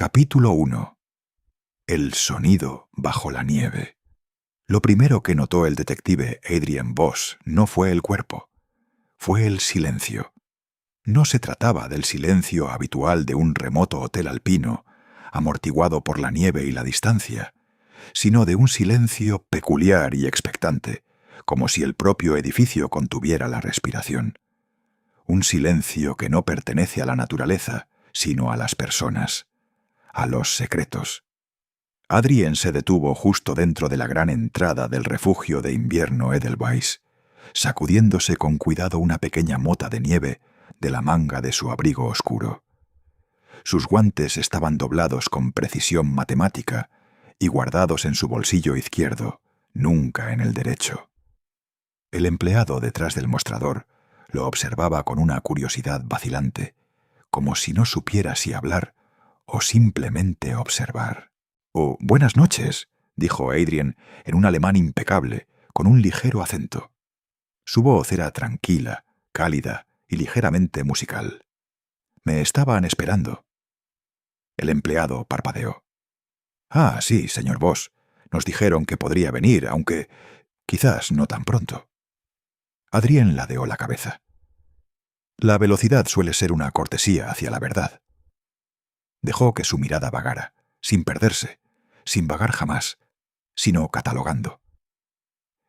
Capítulo 1. El sonido bajo la nieve. Lo primero que notó el detective Adrian Voss no fue el cuerpo, fue el silencio. No se trataba del silencio habitual de un remoto hotel alpino, amortiguado por la nieve y la distancia, sino de un silencio peculiar y expectante, como si el propio edificio contuviera la respiración. Un silencio que no pertenece a la naturaleza, sino a las personas, a los secretos. Adrien se detuvo justo dentro de la gran entrada del refugio de invierno Edelweiss, sacudiéndose con cuidado una pequeña mota de nieve de la manga de su abrigo oscuro. Sus guantes estaban doblados con precisión matemática y guardados en su bolsillo izquierdo, nunca en el derecho. El empleado detrás del mostrador lo observaba con una curiosidad vacilante, como si no supiera si hablar o simplemente observar. «Oh, buenas noches», dijo Adrien en un alemán impecable, con un ligero acento. Su voz era tranquila, cálida y ligeramente musical. «Me estaban esperando». El empleado parpadeó. «Ah, sí, señor Voss. Nos dijeron que podría venir, aunque quizás no tan pronto». Adrien ladeó la cabeza. La velocidad suele ser una cortesía hacia la verdad. Dejó que su mirada vagara, sin perderse, sin vagar jamás, sino catalogando.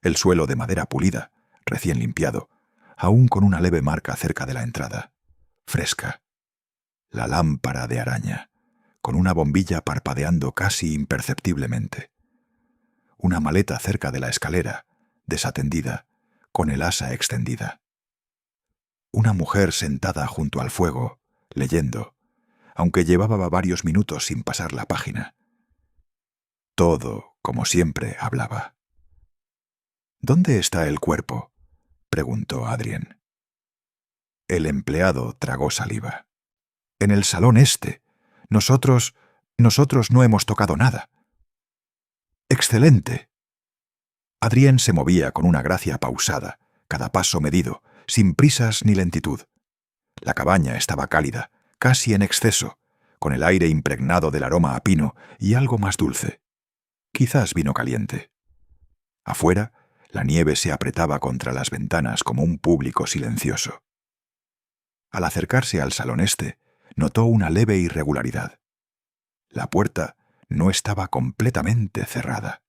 El suelo de madera pulida, recién limpiado, aún con una leve marca cerca de la entrada, fresca. La lámpara de araña, con una bombilla parpadeando casi imperceptiblemente. Una maleta cerca de la escalera, desatendida, con el asa extendida. Una mujer sentada junto al fuego, leyendo, aunque llevaba varios minutos sin pasar la página. Todo, como siempre, hablaba. «¿Dónde está el cuerpo?», preguntó Adrien. El empleado tragó saliva. «En el salón este. Nosotros no hemos tocado nada». «¡Excelente!». Adrien se movía con una gracia pausada, cada paso medido, sin prisas ni lentitud. La cabaña estaba cálida, casi en exceso, con el aire impregnado del aroma a pino y algo más dulce. Quizás vino caliente. Afuera, la nieve se apretaba contra las ventanas como un público silencioso. Al acercarse al salón este, notó una leve irregularidad. La puerta no estaba completamente cerrada.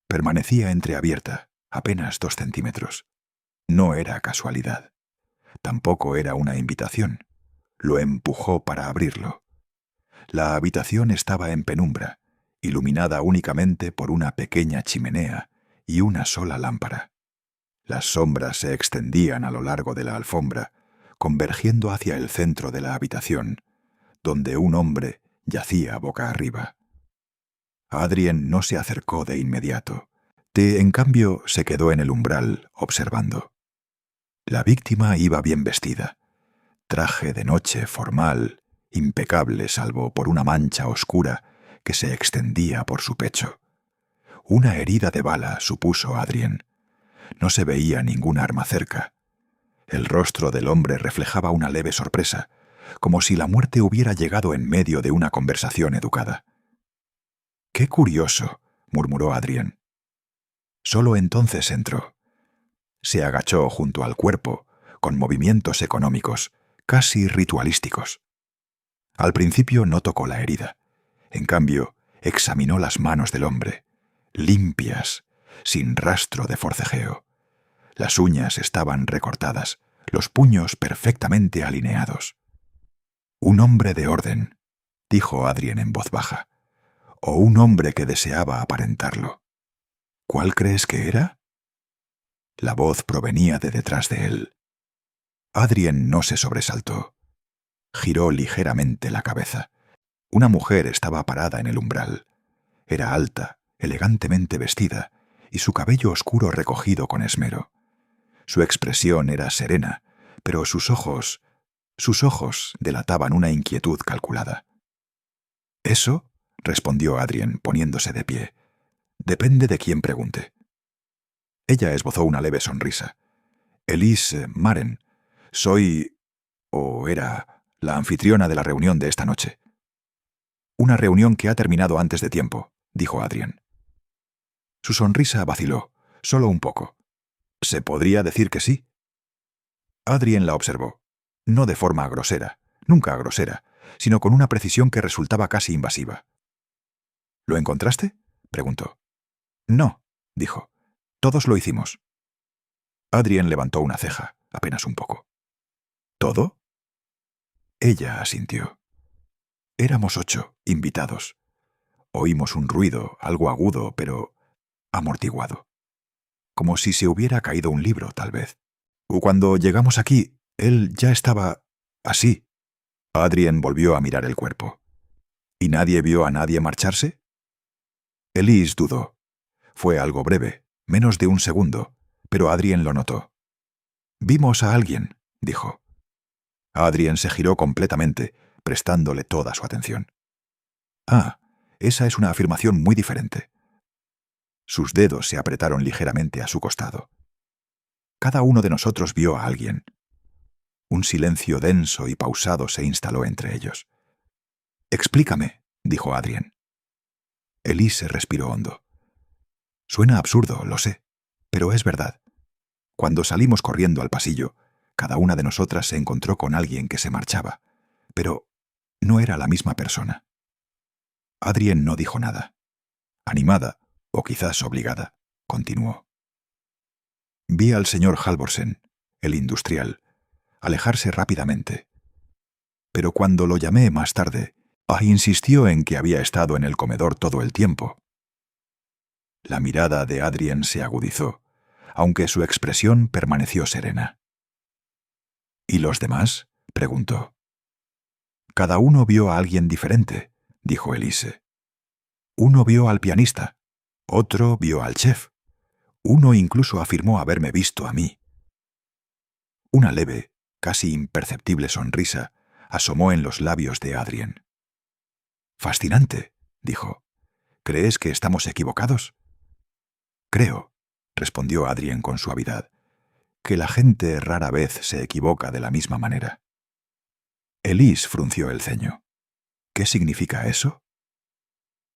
Permanecía entreabierta, apenas 2 centímetros. No era casualidad. Tampoco era una invitación. Lo empujó para abrirlo. La habitación estaba en penumbra, iluminada únicamente por una pequeña chimenea y una sola lámpara. Las sombras se extendían a lo largo de la alfombra, convergiendo hacia el centro de la habitación, donde un hombre yacía boca arriba. Adrien no se acercó de inmediato. En cambio, se quedó en el umbral, observando. La víctima iba bien vestida. Traje de noche formal, impecable salvo por una mancha oscura que se extendía por su pecho. Una herida de bala, supuso Adrien. No se veía ningún arma cerca. El rostro del hombre reflejaba una leve sorpresa, como si la muerte hubiera llegado en medio de una conversación educada. «¡Qué curioso!», murmuró Adrien. Solo entonces entró. Se agachó junto al cuerpo, con movimientos económicos, casi ritualísticos. Al principio no tocó la herida. En cambio, examinó las manos del hombre, limpias, sin rastro de forcejeo. Las uñas estaban recortadas, los puños perfectamente alineados. «Un hombre de orden», dijo Adrien en voz baja, «o un hombre que deseaba aparentarlo. ¿Cuál crees que era?». La voz provenía de detrás de él. Adrien no se sobresaltó. Giró ligeramente la cabeza. Una mujer estaba parada en el umbral. Era alta, elegantemente vestida, y su cabello oscuro recogido con esmero. Su expresión era serena, pero sus ojos delataban una inquietud calculada. «¿Eso?», respondió Adrien, poniéndose de pie. «Depende de quién pregunte». Ella esbozó una leve sonrisa. «Elise Maren. Soy, o era, la anfitriona de la reunión de esta noche». Una reunión que ha terminado antes de tiempo, dijo Adrien. Su sonrisa vaciló, solo un poco. ¿Se podría decir que sí? Adrien la observó, no de forma grosera, nunca grosera, sino con una precisión que resultaba casi invasiva. ¿Lo encontraste?, preguntó. No, dijo. Todos lo hicimos. Adrien levantó una ceja, apenas un poco. ¿Todo? Ella asintió. Éramos 8, invitados. Oímos un ruido, algo agudo, pero amortiguado. Como si se hubiera caído un libro, tal vez. Cuando llegamos aquí, él ya estaba así. Adrien volvió a mirar el cuerpo. ¿Y nadie vio a nadie marcharse? Elise dudó. Fue algo breve, menos de un segundo, pero Adrien lo notó. «Vimos a alguien», dijo. Adrien se giró completamente, prestándole toda su atención. «Ah, esa es una afirmación muy diferente». Sus dedos se apretaron ligeramente a su costado. Cada uno de nosotros vio a alguien. Un silencio denso y pausado se instaló entre ellos. «Explícame», dijo Adrien. Elise respiró hondo. «Suena absurdo, lo sé, pero es verdad. Cuando salimos corriendo al pasillo, cada una de nosotras se encontró con alguien que se marchaba, pero no era la misma persona». Adrien no dijo nada. Animada, o quizás obligada, continuó. «Vi al señor Halvorsen, el industrial, alejarse rápidamente. Pero cuando lo llamé más tarde, insistió en que había estado en el comedor todo el tiempo». La mirada de Adrien se agudizó, aunque su expresión permaneció serena. «¿Y los demás?», preguntó. «Cada uno vio a alguien diferente», dijo Elise. «Uno vio al pianista, otro vio al chef, uno incluso afirmó haberme visto a mí». Una leve, casi imperceptible sonrisa asomó en los labios de Adrien. «Fascinante», dijo. «¿Crees que estamos equivocados?» «Creo», respondió Adrien con suavidad, «que la gente rara vez se equivoca de la misma manera». Elise frunció el ceño. «¿Qué significa eso?»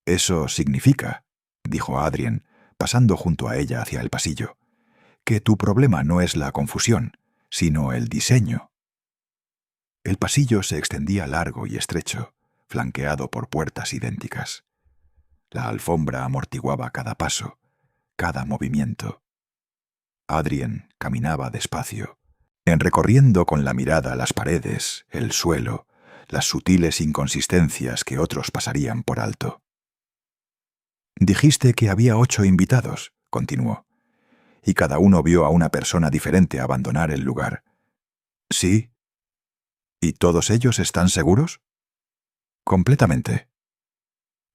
«Eso significa», dijo Adrien, pasando junto a ella hacia el pasillo, «que tu problema no es la confusión, sino el diseño». El pasillo se extendía largo y estrecho, flanqueado por puertas idénticas. La alfombra amortiguaba cada paso, cada movimiento. Adrien caminaba despacio, recorriendo con la mirada las paredes, el suelo, las sutiles inconsistencias que otros pasarían por alto. «Dijiste que había 8 invitados», continuó, «y cada uno vio a una persona diferente abandonar el lugar». «Sí». «¿Y todos ellos están seguros?» «Completamente».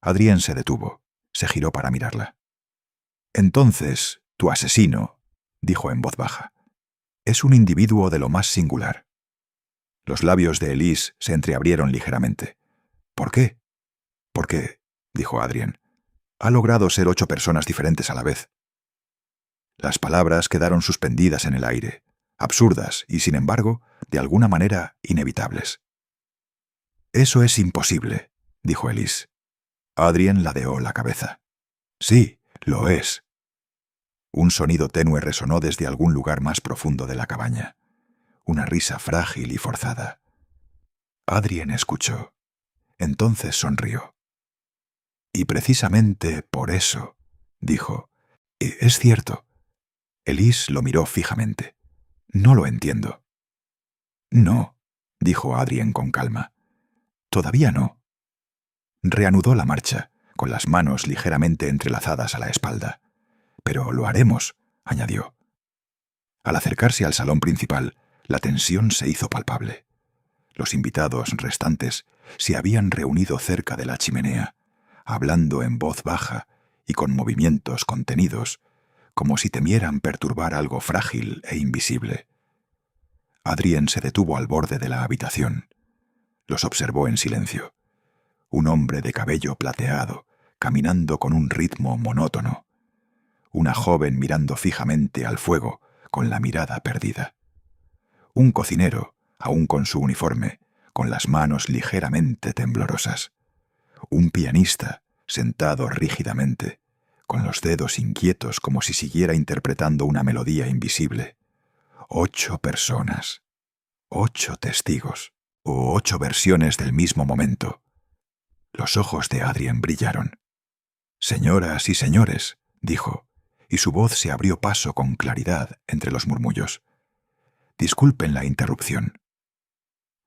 Adrien se detuvo, se giró para mirarla. «Entonces, tu asesino», dijo en voz baja, «es un individuo de lo más singular». Los labios de Elise se entreabrieron ligeramente. «¿Por qué?» «Porque», dijo Adrien, «ha logrado ser 8 personas diferentes a la vez». Las palabras quedaron suspendidas en el aire, absurdas y, sin embargo, de alguna manera inevitables. «Eso es imposible», dijo Elise. Adrien ladeó la cabeza. «Sí, lo es». Un sonido tenue resonó desde algún lugar más profundo de la cabaña. Una risa frágil y forzada. Adrien escuchó. Entonces sonrió. «Y precisamente por eso», dijo. «Es cierto». Elise lo miró fijamente. «No lo entiendo». «No», dijo Adrien con calma. «Todavía no». Reanudó la marcha, con las manos ligeramente entrelazadas a la espalda. «Pero lo haremos», añadió. Al acercarse al salón principal, la tensión se hizo palpable. Los invitados restantes se habían reunido cerca de la chimenea, hablando en voz baja y con movimientos contenidos, como si temieran perturbar algo frágil e invisible. Adrien se detuvo al borde de la habitación. Los observó en silencio. Un hombre de cabello plateado, caminando con un ritmo monótono. Una joven mirando fijamente al fuego, con la mirada perdida. Un cocinero, aún con su uniforme, con las manos ligeramente temblorosas. Un pianista, sentado rígidamente, con los dedos inquietos como si siguiera interpretando una melodía invisible. 8 personas, 8 testigos, o 8 versiones del mismo momento. Los ojos de Adrien brillaron. «Señoras y señores», dijo, y su voz se abrió paso con claridad entre los murmullos. «Disculpen la interrupción».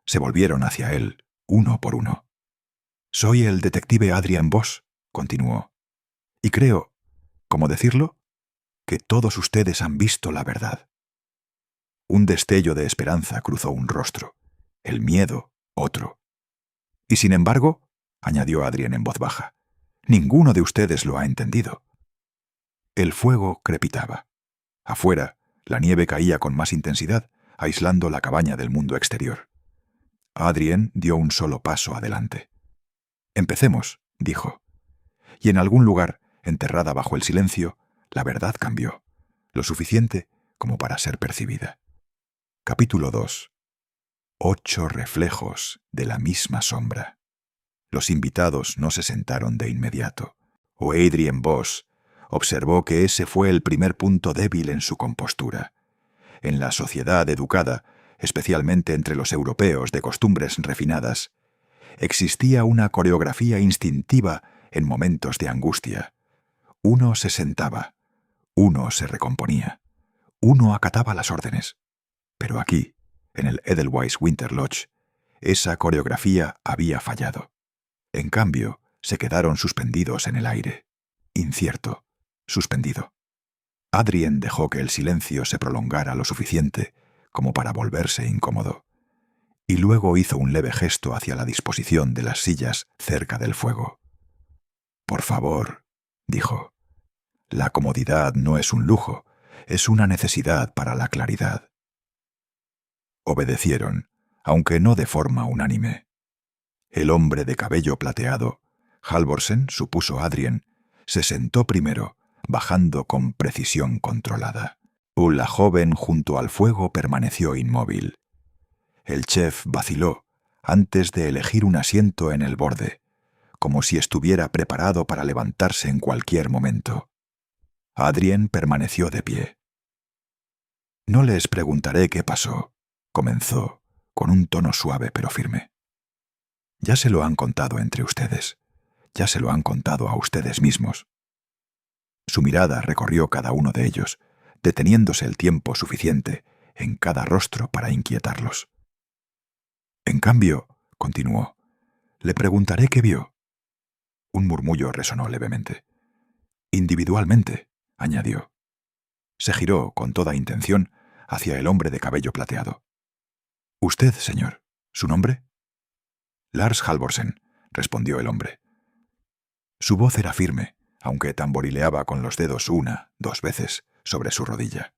Se volvieron hacia él, uno por uno. «Soy el detective Adrien Boss», continuó, «y creo, ¿cómo decirlo?, que todos ustedes han visto la verdad». Un destello de esperanza cruzó un rostro, el miedo otro. «Y sin embargo», añadió Adrien en voz baja, «ninguno de ustedes lo ha entendido». El fuego crepitaba. Afuera, la nieve caía con más intensidad, aislando la cabaña del mundo exterior. Adrien dio un solo paso adelante. «Empecemos», dijo. Y en algún lugar, enterrada bajo el silencio, la verdad cambió, lo suficiente como para ser percibida. Capítulo 2. 8 reflejos de la misma sombra. Los invitados no se sentaron de inmediato. Adrien Boss observó que ese fue el primer punto débil en su compostura. En la sociedad educada, especialmente entre los europeos de costumbres refinadas, existía una coreografía instintiva en momentos de angustia. Uno se sentaba, uno se recomponía, uno acataba las órdenes. Pero aquí, en el Edelweiss Winter Lodge, esa coreografía había fallado. En cambio, se quedaron suspendidos en el aire. Incierto, suspendido. Adrien dejó que el silencio se prolongara lo suficiente como para volverse incómodo, y luego hizo un leve gesto hacia la disposición de las sillas cerca del fuego. «Por favor», dijo, «la comodidad no es un lujo, es una necesidad para la claridad». Obedecieron, aunque no de forma unánime. El hombre de cabello plateado, Halvorsen, supuso Adrien, se sentó primero, bajando con precisión controlada. La joven junto al fuego permaneció inmóvil. El chef vaciló antes de elegir un asiento en el borde, como si estuviera preparado para levantarse en cualquier momento. Adrien permaneció de pie. «No les preguntaré qué pasó», comenzó, con un tono suave pero firme. «Ya se lo han contado entre ustedes. Ya se lo han contado a ustedes mismos». Su mirada recorrió cada uno de ellos, deteniéndose el tiempo suficiente en cada rostro para inquietarlos. «En cambio», continuó, «le preguntaré qué vio». Un murmullo resonó levemente. «Individualmente», añadió. Se giró con toda intención hacia el hombre de cabello plateado. «Usted, señor. ¿Su nombre?» «Lars Halvorsen», respondió el hombre. Su voz era firme, aunque tamborileaba con los dedos 1, 2 veces sobre su rodilla.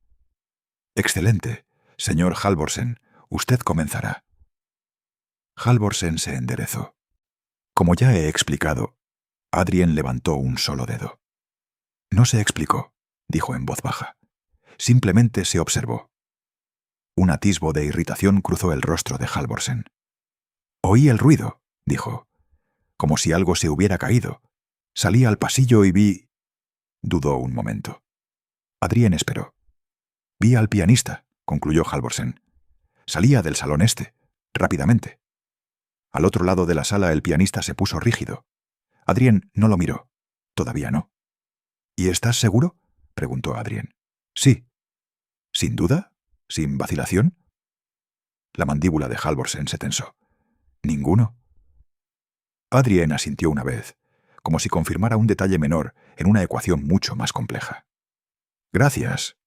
«Excelente. Señor Halvorsen, usted comenzará». Halvorsen se enderezó. Como ya he explicado, Adrien levantó un solo dedo. «No se explicó», dijo en voz baja. «Simplemente se observó». Un atisbo de irritación cruzó el rostro de Halvorsen. «Oí el ruido», dijo, «como si algo se hubiera caído. Salí al pasillo y vi...» Dudó un momento. Adrien esperó. «Vi al pianista», concluyó Halvorsen. «Salía del salón este, rápidamente». Al otro lado de la sala el pianista se puso rígido. Adrien no lo miró. Todavía no. «¿Y estás seguro?», preguntó Adrien. «Sí». «¿Sin duda? ¿Sin vacilación?». La mandíbula de Halvorsen se tensó. «¿Ninguno?». Adrien asintió una vez, como si confirmara un detalle menor en una ecuación mucho más compleja. «Gracias».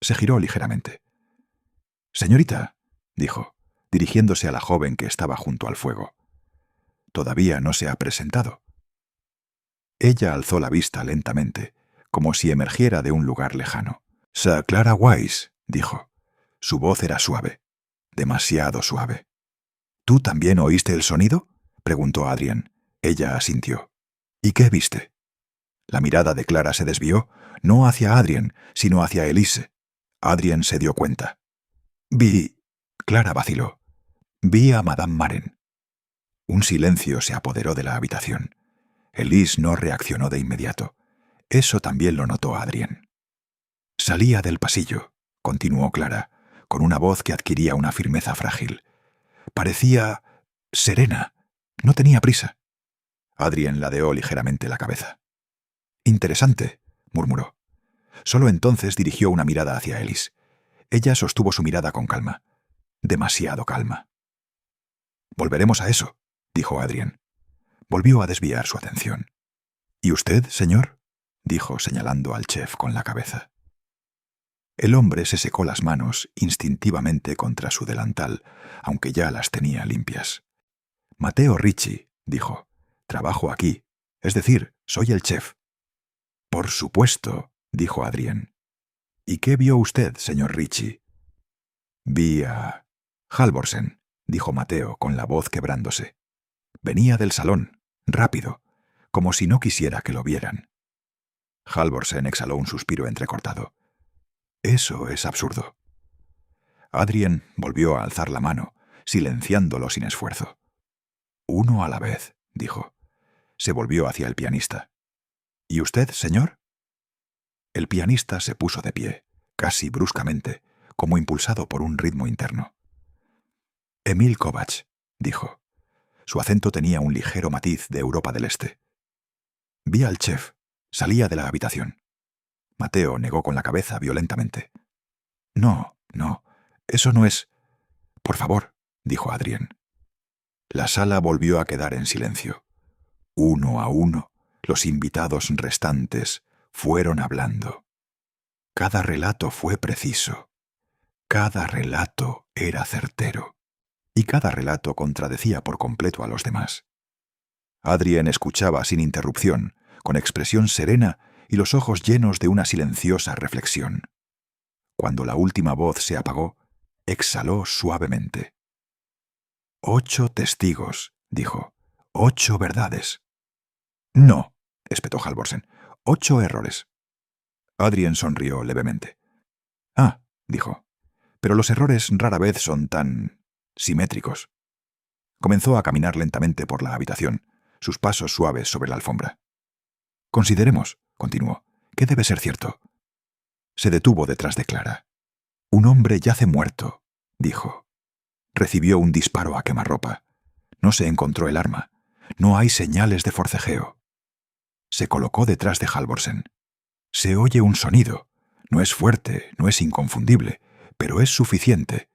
Se giró ligeramente. «Señorita», dijo, dirigiéndose a la joven que estaba junto al fuego. «Todavía no se ha presentado». Ella alzó la vista lentamente, como si emergiera de un lugar lejano. «Sir Clara Weiss», dijo. Su voz era suave, demasiado suave. «¿Tú también oíste el sonido?», preguntó Adrien. Ella asintió. «¿Y qué viste?». La mirada de Clara se desvió, no hacia Adrien, sino hacia Elise. Adrien se dio cuenta. «Vi...». Clara vaciló. «Vi a Madame Maren». Un silencio se apoderó de la habitación. Elise no reaccionó de inmediato. Eso también lo notó Adrien. Salía del pasillo, continuó Clara, con una voz que adquiría una firmeza frágil. Parecía serena. No tenía prisa. Adrien ladeó ligeramente la cabeza. «Interesante», murmuró. Solo entonces dirigió una mirada hacia Elise. Ella sostuvo su mirada con calma. Demasiado calma. «Volveremos a eso», dijo Adrien. Volvió a desviar su atención. «¿Y usted, señor?», dijo señalando al chef con la cabeza. El hombre se secó las manos instintivamente contra su delantal, aunque ya las tenía limpias. «Matteo Ricci», dijo. «Trabajo aquí. Es decir, soy el chef». «Por supuesto», dijo Adrien. «¿Y qué vio usted, señor Ricci?» «Vi a Halvorsen», dijo Matteo con la voz quebrándose. Venía del salón, rápido, como si no quisiera que lo vieran. Halvorsen exhaló un suspiro entrecortado. «Eso es absurdo». Adrien volvió a alzar la mano, silenciándolo sin esfuerzo. «Uno a la vez», dijo. Se volvió hacia el pianista. «¿Y usted, señor?» El pianista se puso de pie, casi bruscamente, como impulsado por un ritmo interno. «Emil Kovacs», dijo. Su acento tenía un ligero matiz de Europa del Este. «Vi al chef. Salía de la habitación». Matteo negó con la cabeza violentamente. «No, eso no es...» «Por favor», dijo Adrien. La sala volvió a quedar en silencio. Uno a uno, los invitados restantes fueron hablando. Cada relato fue preciso. Cada relato era certero. Y cada relato contradecía por completo a los demás. Adrien escuchaba sin interrupción, con expresión serena y los ojos llenos de una silenciosa reflexión. Cuando la última voz se apagó, exhaló suavemente. 8 testigos, dijo. 8 verdades. No, espetó Halvorsen. 8 errores. Adrien sonrió levemente. Ah, dijo, pero los errores rara vez son tan simétricos. Comenzó a caminar lentamente por la habitación, sus pasos suaves sobre la alfombra. Consideremos, continuó, ¿qué debe ser cierto? Se detuvo detrás de Clara. Un hombre yace muerto, dijo. Recibió un disparo a quemarropa. No se encontró el arma. No hay señales de forcejeo. Se colocó detrás de Halvorsen. Se oye un sonido. No es fuerte, no es inconfundible, pero es suficiente.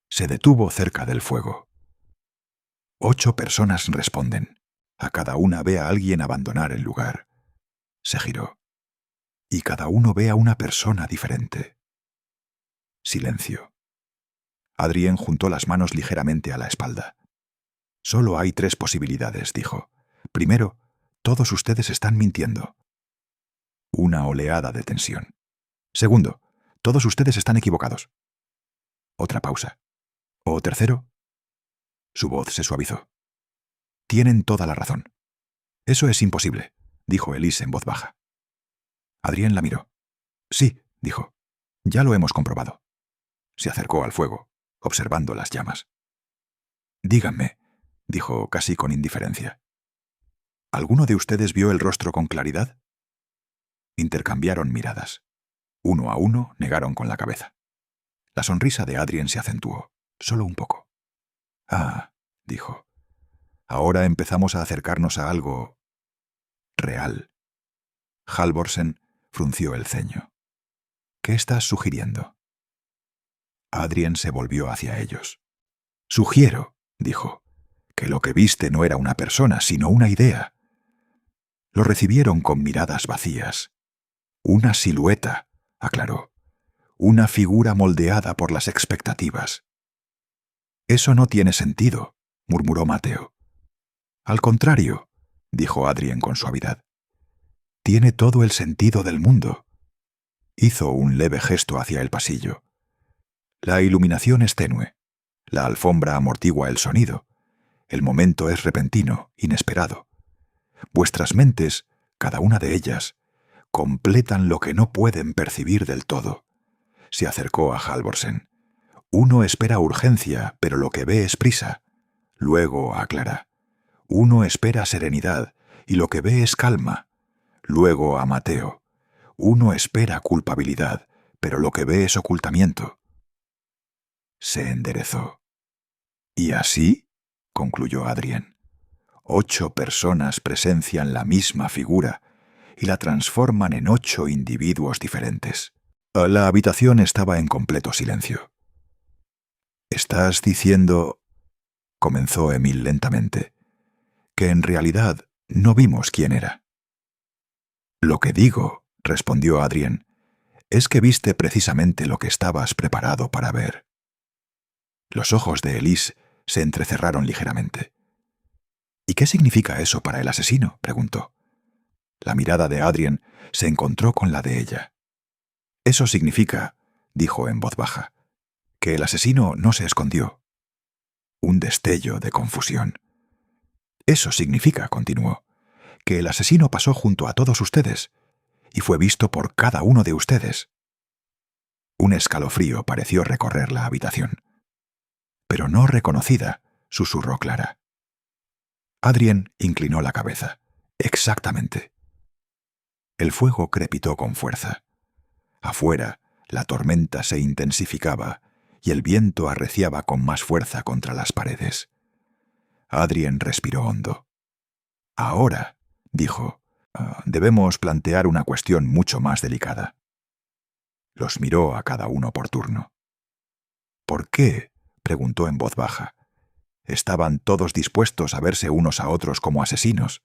Se detuvo cerca del fuego. 8 personas responden. A cada una ve a alguien abandonar el lugar. Se giró. Y cada uno ve a una persona diferente. Silencio. Adrien juntó las manos ligeramente a la espalda. Solo hay 3 posibilidades, dijo. Primero, todos ustedes están mintiendo. Una oleada de tensión. Segundo, todos ustedes están equivocados. Otra pausa. O tercero, su voz se suavizó. Tienen toda la razón. Eso es imposible, dijo Elise en voz baja. Adrien la miró. Sí, dijo. Ya lo hemos comprobado. Se acercó al fuego, observando las llamas. Díganme, dijo casi con indiferencia. ¿Alguno de ustedes vio el rostro con claridad? Intercambiaron miradas. Uno a uno negaron con la cabeza. La sonrisa de Adrien se acentuó, solo un poco. Ah, dijo. Ahora empezamos a acercarnos a algo real. Halvorsen frunció el ceño. ¿Qué estás sugiriendo? Adrien se volvió hacia ellos. Sugiero, dijo, que lo que viste no era una persona, sino una idea. Lo recibieron con miradas vacías. Una silueta, aclaró. Una figura moldeada por las expectativas. Eso no tiene sentido, murmuró Matteo. Al contrario, dijo Adrien con suavidad. Tiene todo el sentido del mundo. Hizo un leve gesto hacia el pasillo. La iluminación es tenue. La alfombra amortigua el sonido. El momento es repentino, inesperado. Vuestras mentes, cada una de ellas, completan lo que no pueden percibir del todo. Se acercó a Halvorsen. Uno espera urgencia, pero lo que ve es prisa. Luego a Clara. Uno espera serenidad, y lo que ve es calma. Luego a Mateo. Uno espera culpabilidad, pero lo que ve es ocultamiento. Se enderezó. ¿Y así? Concluyó Adrien. 8 personas presencian la misma figura y la transforman en 8 individuos diferentes. La habitación estaba en completo silencio. «¿Estás diciendo», comenzó Emil lentamente, «que en realidad no vimos quién era?» «Lo que digo», respondió Adrien, «es que viste precisamente lo que estabas preparado para ver». Los ojos de Elise se entrecerraron ligeramente. «¿Y qué significa eso para el asesino?», preguntó. La mirada de Adrien se encontró con la de ella. «Eso significa», dijo en voz baja, «que el asesino no se escondió». Un destello de confusión. «Eso significa», continuó, «que el asesino pasó junto a todos ustedes y fue visto por cada uno de ustedes». Un escalofrío pareció recorrer la habitación. «Pero no reconocida», susurró Clara. Adrien inclinó la cabeza. «Exactamente». El fuego crepitó con fuerza. Afuera, la tormenta se intensificaba y el viento arreciaba con más fuerza contra las paredes. Adrien respiró hondo. «Ahora», dijo, «debemos plantear una cuestión mucho más delicada». Los miró a cada uno por turno. «¿Por qué?», preguntó en voz baja. «Estaban todos dispuestos a verse unos a otros como asesinos».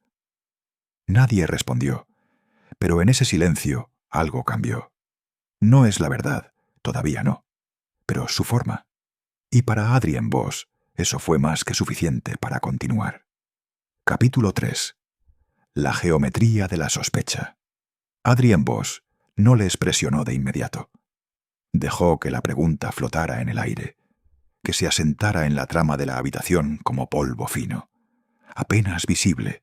Nadie respondió, pero en ese silencio algo cambió. No es la verdad, todavía no, pero su forma. Y para Adrien Bos, eso fue más que suficiente para continuar. Capítulo 3. La geometría de la sospecha. Adrien Bos no les presionó de inmediato. Dejó que la pregunta flotara en el aire, que se asentara en la trama de la habitación como polvo fino, apenas visible,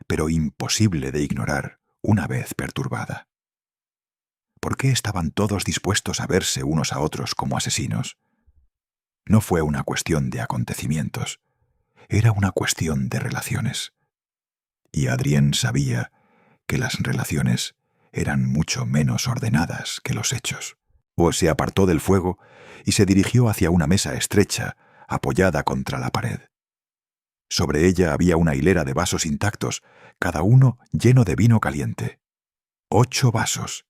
pero imposible de ignorar una vez perturbada. ¿Por qué estaban todos dispuestos a verse unos a otros como asesinos? No fue una cuestión de acontecimientos, era una cuestión de relaciones. Y Adrien sabía que las relaciones eran mucho menos ordenadas que los hechos. O se apartó del fuego y se dirigió hacia una mesa estrecha, apoyada contra la pared. Sobre ella había una hilera de vasos intactos, cada uno lleno de vino caliente. 8 vasos,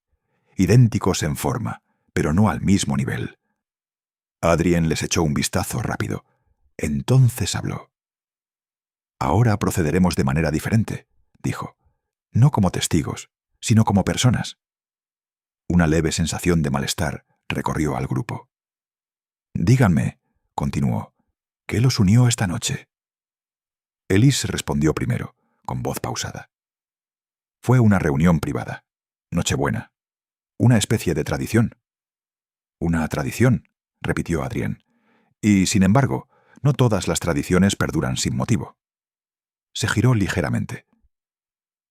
idénticos en forma, pero no al mismo nivel. Adrien les echó un vistazo rápido. Entonces habló. «Ahora procederemos de manera diferente», dijo. «No como testigos, sino como personas». Una leve sensación de malestar recorrió al grupo. «Díganme», continuó, «¿qué los unió esta noche?» Elise respondió primero, con voz pausada. «Fue una reunión privada. Nochebuena. Una especie de tradición». «Una tradición», repitió Adrien. «Y, sin embargo, no todas las tradiciones perduran sin motivo». Se giró ligeramente.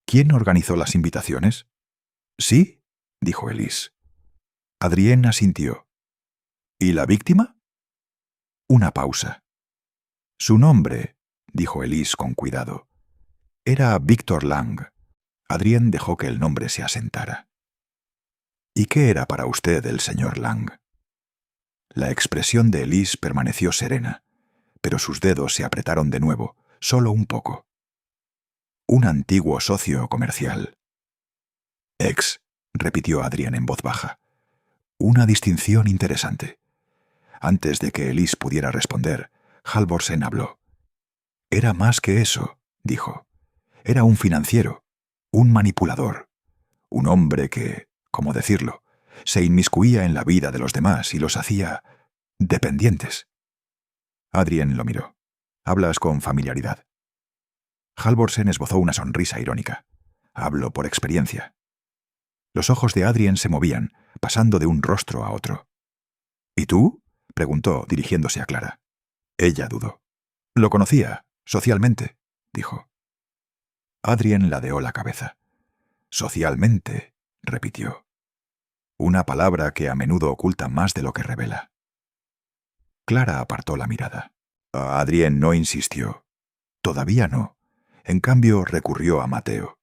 «¿Quién organizó las invitaciones?» «Sí», dijo Elise. Adrien asintió. «¿Y la víctima?» Una pausa. «Su nombre», dijo Elise con cuidado, «era Victor Lang». Adrien dejó que el nombre se asentara. «¿Y qué era para usted el señor Lang?» La expresión de Elise permaneció serena, pero sus dedos se apretaron de nuevo, solo un poco. «Un antiguo socio comercial». Repitió Adrien en voz baja. «Una distinción interesante». Antes de que Elise pudiera responder, Halvorsen habló. «Era más que eso», dijo. «Era un financiero, un manipulador, un hombre que, ¿cómo decirlo?, se inmiscuía en la vida de los demás y los hacía dependientes». Adrien lo miró. «Hablas con familiaridad». Halvorsen esbozó una sonrisa irónica. «Hablo por experiencia». Los ojos de Adrien se movían, pasando de un rostro a otro. «¿Y tú?», preguntó, dirigiéndose a Clara. Ella dudó. «Lo conocía, socialmente», dijo. Adrien ladeó la cabeza. «Socialmente», repitió. Una palabra que a menudo oculta más de lo que revela. Clara apartó la mirada. Adrien no insistió. Todavía no. En cambio, recurrió a Mateo.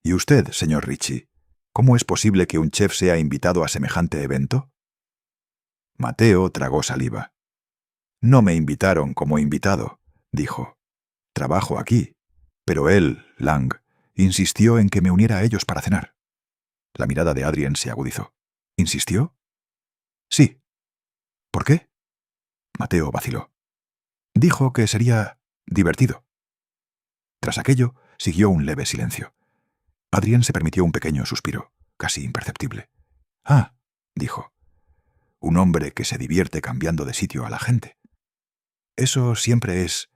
¿Y usted, señor Ricci? ¿Cómo es posible que un chef sea invitado a semejante evento? Mateo tragó saliva. No me invitaron como invitado, dijo. Trabajo aquí. Pero él, Lang, insistió en que me uniera a ellos para cenar. La mirada de Adrien se agudizó. ¿Insistió? Sí. ¿Por qué? Mateo vaciló. Dijo que sería divertido. Tras aquello, siguió un leve silencio. Adrien se permitió un pequeño suspiro, casi imperceptible. Ah, dijo. Un hombre que se divierte cambiando de sitio a la gente. Eso siempre es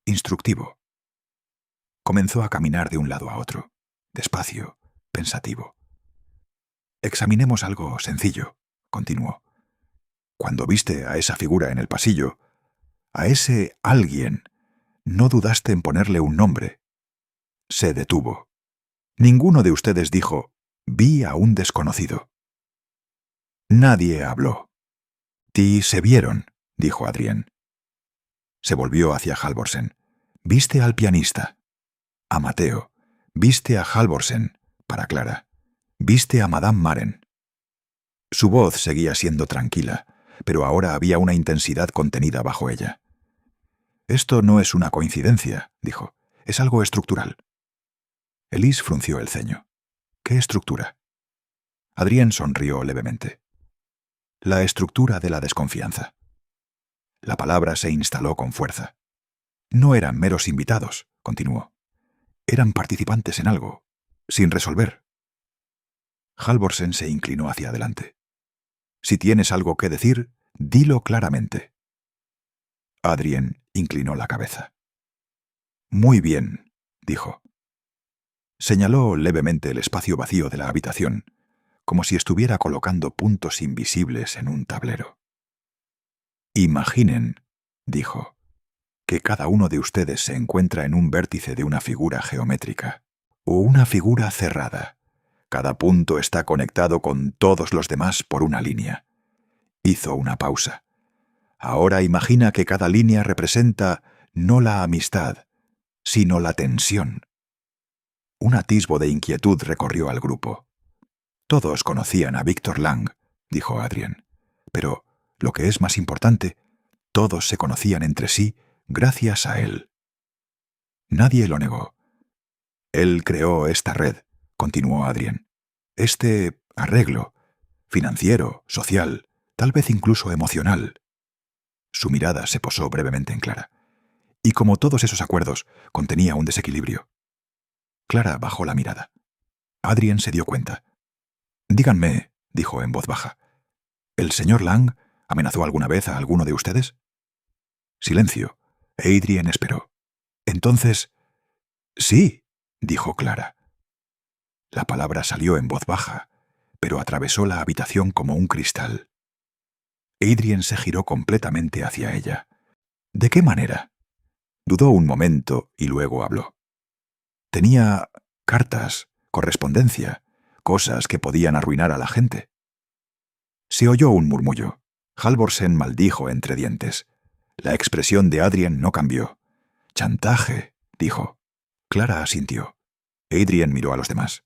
instructivo. Comenzó a caminar de un lado a otro, despacio, pensativo. Examinemos algo sencillo, continuó. Cuando viste a esa figura en el pasillo, a ese alguien, no dudaste en ponerle un nombre. Se detuvo. Ninguno de ustedes dijo, vi a un desconocido. Nadie habló. Se vieron, dijo Adrien. Se volvió hacia Halvorsen. ¿Viste al pianista? A Mateo. ¿Viste a Halvorsen? Para Clara. ¿Viste a Madame Maren? Su voz seguía siendo tranquila, pero ahora había una intensidad contenida bajo ella. Esto no es una coincidencia, dijo. Es algo estructural. Elise frunció el ceño. ¿Qué estructura? Adrien sonrió levemente. La estructura de la desconfianza. La palabra se instaló con fuerza. No eran meros invitados, continuó. Eran participantes en algo, sin resolver. Halvorsen se inclinó hacia adelante. Si tienes algo que decir, dilo claramente. Adrien inclinó la cabeza. Muy bien, dijo. Señaló levemente el espacio vacío de la habitación, como si estuviera colocando puntos invisibles en un tablero. Imaginen, dijo, que cada uno de ustedes se encuentra en un vértice de una figura geométrica, o una figura cerrada. Cada punto está conectado con todos los demás por una línea. Hizo una pausa. Ahora imagina que cada línea representa no la amistad, sino la tensión. Un atisbo de inquietud recorrió al grupo. Todos conocían a Victor Lang, dijo Adrien, pero, lo que es más importante, todos se conocían entre sí gracias a él. Nadie lo negó. Él creó esta red, continuó Adrien. Este arreglo, financiero, social, tal vez incluso emocional. Su mirada se posó brevemente en Clara. Y como todos esos acuerdos, contenía un desequilibrio. Clara bajó la mirada. Adrien se dio cuenta. Díganme, dijo en voz baja, ¿el señor Lang amenazó alguna vez a alguno de ustedes? Silencio. Adrien esperó. Entonces, sí, dijo Clara. La palabra salió en voz baja, pero atravesó la habitación como un cristal. Adrien se giró completamente hacia ella. ¿De qué manera? Dudó un momento y luego habló. Tenía cartas, correspondencia, cosas que podían arruinar a la gente. Se oyó un murmullo. Halvorsen maldijo entre dientes. La expresión de Adrien no cambió. «Chantaje», dijo. Clara asintió. Adrien miró a los demás.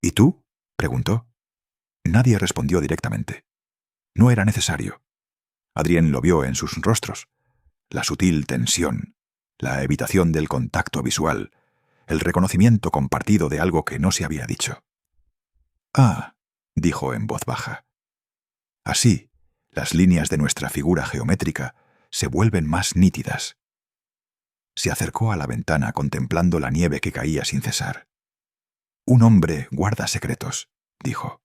«¿Y tú?», preguntó. Nadie respondió directamente. No era necesario. Adrien lo vio en sus rostros. La sutil tensión, la evitación del contacto visual, el reconocimiento compartido de algo que no se había dicho. «Ah», dijo en voz baja. Así, las líneas de nuestra figura geométrica se vuelven más nítidas. Se acercó a la ventana contemplando la nieve que caía sin cesar. Un hombre guarda secretos, dijo.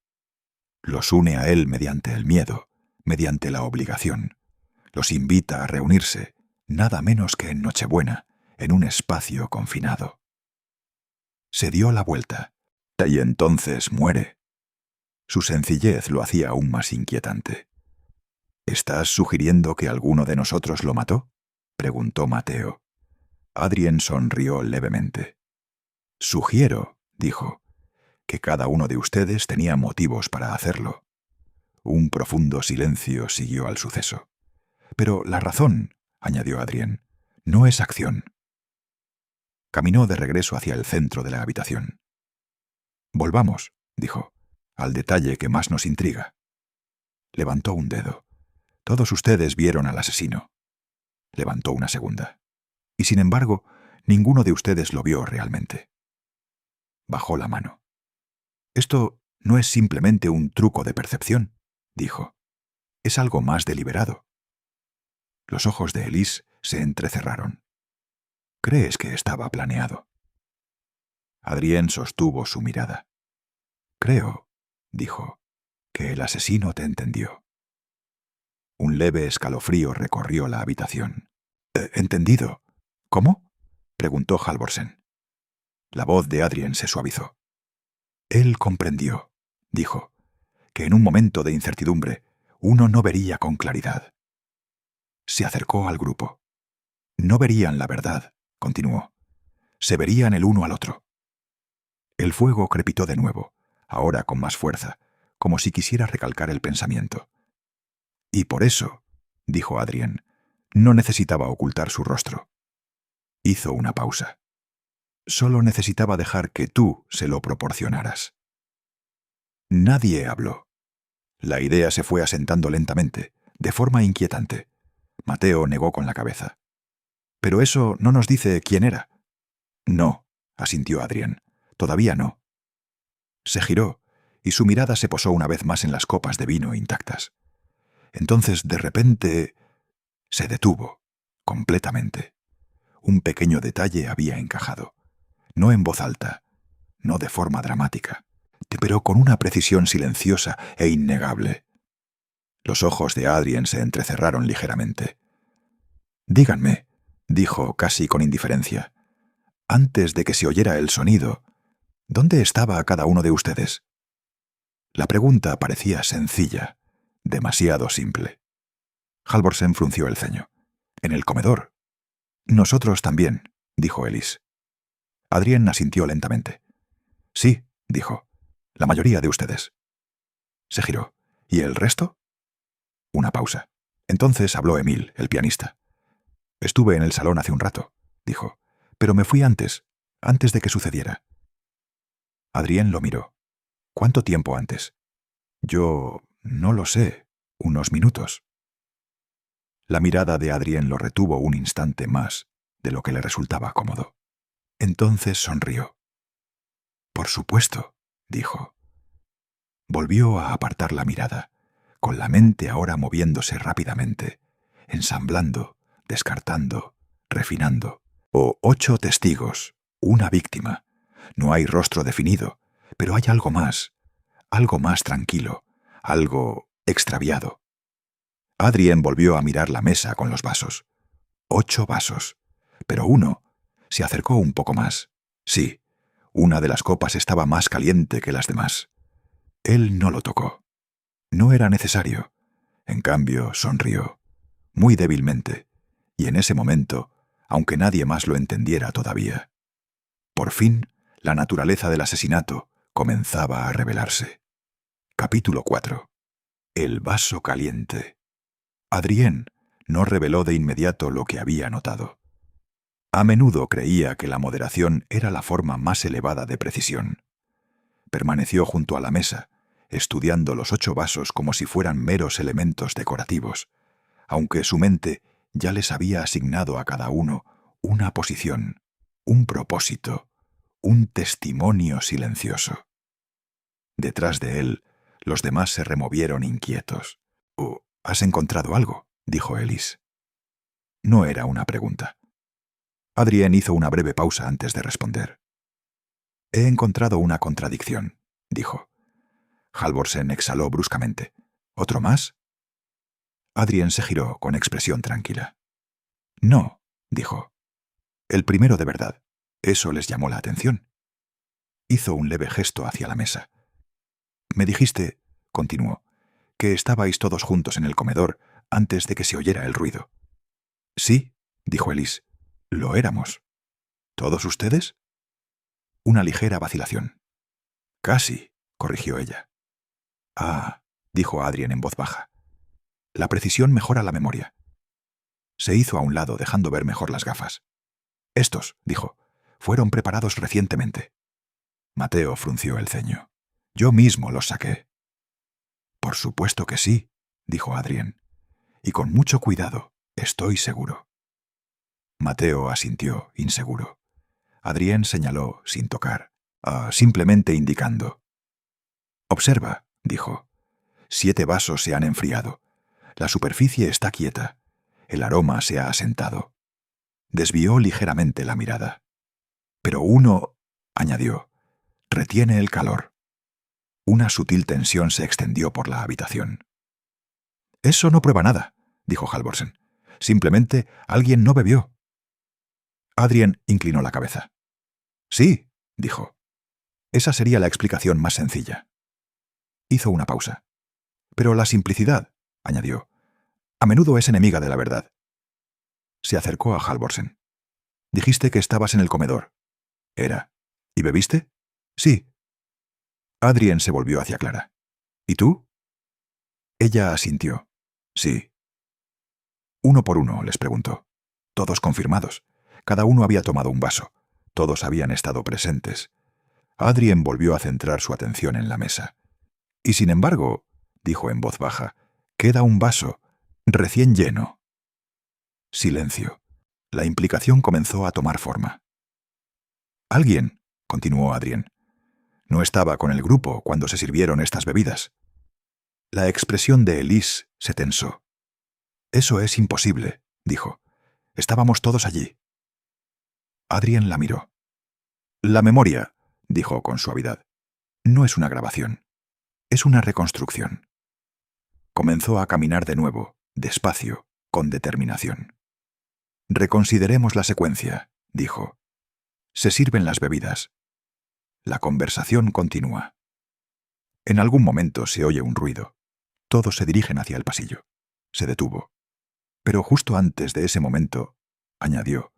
Los une a él mediante el miedo, mediante la obligación. Los invita a reunirse, nada menos que en Nochebuena, en un espacio confinado. Se dio la vuelta, y entonces muere. Su sencillez lo hacía aún más inquietante. ¿Estás sugiriendo que alguno de nosotros lo mató?, preguntó Mateo. Adrien sonrió levemente. Sugiero, dijo, que cada uno de ustedes tenía motivos para hacerlo. Un profundo silencio siguió al suceso. Pero la razón, añadió Adrien. No es acción. Caminó de regreso hacia el centro de la habitación. Volvamos, dijo, al detalle que más nos intriga. Levantó un dedo. Todos ustedes vieron al asesino. Levantó una segunda. Y sin embargo, ninguno de ustedes lo vio realmente. Bajó la mano. Esto no es simplemente un truco de percepción, dijo. Es algo más deliberado. Los ojos de Elise se entrecerraron. ¿Crees que estaba planeado? Adrien sostuvo su mirada. Creo, dijo, que el asesino te entendió. Un leve escalofrío recorrió la habitación. ¿Entendido? ¿Cómo? Preguntó Halvorsen. La voz de Adrien se suavizó. Él comprendió, dijo, que en un momento de incertidumbre uno no vería con claridad. Se acercó al grupo. No verían la verdad, continuó. Se verían el uno al otro. El fuego crepitó de nuevo, ahora con más fuerza, como si quisiera recalcar el pensamiento. Y por eso, dijo Adrien, no necesitaba ocultar su rostro. Hizo una pausa. Solo necesitaba dejar que tú se lo proporcionaras. Nadie habló. La idea se fue asentando lentamente, de forma inquietante. Mateo negó con la cabeza. «Pero eso no nos dice quién era». «No», asintió Adrien. «Todavía no». Se giró, y su mirada se posó una vez más en las copas de vino intactas. Entonces, de repente, se detuvo, completamente. Un pequeño detalle había encajado. No en voz alta, no de forma dramática, pero con una precisión silenciosa e innegable. Los ojos de Adrien se entrecerraron ligeramente. «Díganme», dijo casi con indiferencia, «antes de que se oyera el sonido, ¿dónde estaba cada uno de ustedes?» La pregunta parecía sencilla, demasiado simple. Halvorsen frunció el ceño. «En el comedor». «Nosotros también», dijo Elise. Adrien asintió lentamente. «Sí», dijo, «la mayoría de ustedes». Se giró. «¿Y el resto?» Una pausa. Entonces habló Emil, el pianista. «Estuve en el salón hace un rato», dijo, «pero me fui antes de que sucediera». Adrien lo miró. «¿Cuánto tiempo antes?» «Yo no lo sé. Unos minutos». La mirada de Adrien lo retuvo un instante más de lo que le resultaba cómodo. Entonces sonrió. «Por supuesto», dijo. Volvió a apartar la mirada, con la mente ahora moviéndose rápidamente, ensamblando, descartando, refinando. 8 testigos, una víctima. No hay rostro definido, pero hay algo más tranquilo, algo extraviado. Adrien volvió a mirar la mesa con los vasos. 8 vasos, pero uno se acercó un poco más. Sí, una de las copas estaba más caliente que las demás. Él no lo tocó. No era necesario. En cambio, sonrió, muy débilmente, y en ese momento, aunque nadie más lo entendiera todavía. Por fin, la naturaleza del asesinato comenzaba a revelarse. Capítulo 4. El vaso caliente. Adrien no reveló de inmediato lo que había notado. A menudo creía que la moderación era la forma más elevada de precisión. Permaneció junto a la mesa, estudiando los 8 vasos como si fueran meros elementos decorativos, aunque su mente ya les había asignado a cada uno una posición, un propósito, un testimonio silencioso. Detrás de él, los demás se removieron inquietos. «Oh, ¿has encontrado algo?», dijo Elise. No era una pregunta. Adrien hizo una breve pausa antes de responder. «He encontrado una contradicción», dijo. Halvorsen exhaló bruscamente. «¿Otro más?» Adrien se giró con expresión tranquila. «No», dijo. «El primero de verdad. Eso les llamó la atención». Hizo un leve gesto hacia la mesa. «Me dijiste», continuó, «que estabais todos juntos en el comedor antes de que se oyera el ruido». «Sí», dijo Elise, «lo éramos». «¿Todos ustedes?» Una ligera vacilación. «Casi», corrigió ella. «Ah», dijo Adrien en voz baja. «La precisión mejora la memoria». Se hizo a un lado, dejando ver mejor las gafas. Estos, dijo, fueron preparados recientemente. Mateo frunció el ceño. Yo mismo los saqué. Por supuesto que sí, dijo Adrien. Y con mucho cuidado, estoy seguro. Mateo asintió, inseguro. Adrien señaló, sin tocar, simplemente indicando. Observa, dijo. 7 vasos se han enfriado. La superficie está quieta. El aroma se ha asentado. Desvió ligeramente la mirada. Pero uno, añadió, retiene el calor. Una sutil tensión se extendió por la habitación. Eso no prueba nada, dijo Halvorsen. Simplemente alguien no bebió. Adrien inclinó la cabeza. Sí, dijo. Esa sería la explicación más sencilla. Hizo una pausa. Pero la simplicidad, añadió, a menudo es enemiga de la verdad. Se acercó a Halvorsen. Dijiste que estabas en el comedor. Era. ¿Y bebiste? Sí. Adrien se volvió hacia Clara. ¿Y tú? Ella asintió. Sí. Uno por uno, les preguntó. Todos confirmados. Cada uno había tomado un vaso. Todos habían estado presentes. Adrien volvió a centrar su atención en la mesa. Y sin embargo, dijo en voz baja, queda un vaso, recién lleno. Silencio. La implicación comenzó a tomar forma. Alguien, continuó Adrien, no estaba con el grupo cuando se sirvieron estas bebidas. La expresión de Elise se tensó. Eso es imposible, dijo. Estábamos todos allí. Adrien la miró. La memoria, dijo con suavidad, no es una grabación. Es una reconstrucción. Comenzó a caminar de nuevo, despacio, con determinación. Reconsideremos la secuencia, dijo. Se sirven las bebidas. La conversación continúa. En algún momento se oye un ruido. Todos se dirigen hacia el pasillo. Se detuvo. Pero justo antes de ese momento, añadió,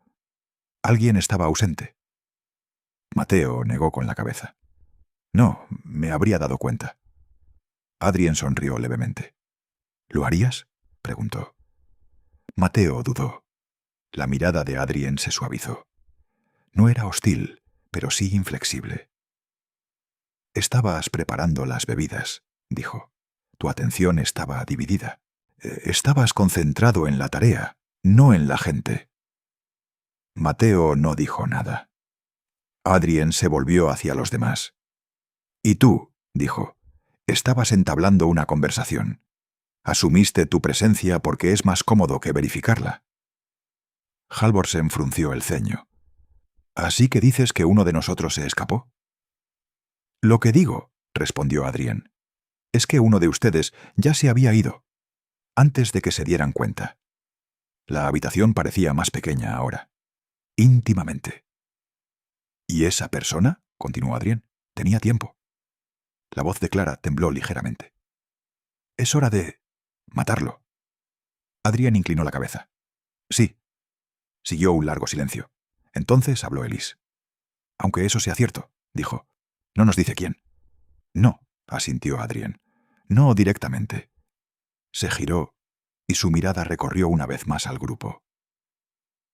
alguien estaba ausente. Mateo negó con la cabeza. No, me habría dado cuenta. Adrien sonrió levemente. ¿Lo harías?, preguntó. Mateo dudó. La mirada de Adrien se suavizó. No era hostil, pero sí inflexible. Estabas preparando las bebidas, dijo. Tu atención estaba dividida. Estabas concentrado en la tarea, no en la gente. Mateo no dijo nada. Adrien se volvió hacia los demás. Y tú, dijo, estabas entablando una conversación. Asumiste tu presencia porque es más cómodo que verificarla. Halvorsen frunció el ceño. ¿Así que dices que uno de nosotros se escapó? Lo que digo, respondió Adrien, es que uno de ustedes ya se había ido, antes de que se dieran cuenta. La habitación parecía más pequeña ahora. Íntimamente. ¿Y esa persona?, continuó Adrien, tenía tiempo. La voz de Clara tembló ligeramente. Es hora de matarlo. Adrien inclinó la cabeza. Sí. Siguió un largo silencio. Entonces habló Elise. Aunque eso sea cierto, dijo. No nos dice quién. No, asintió Adrien. No directamente. Se giró y su mirada recorrió una vez más al grupo.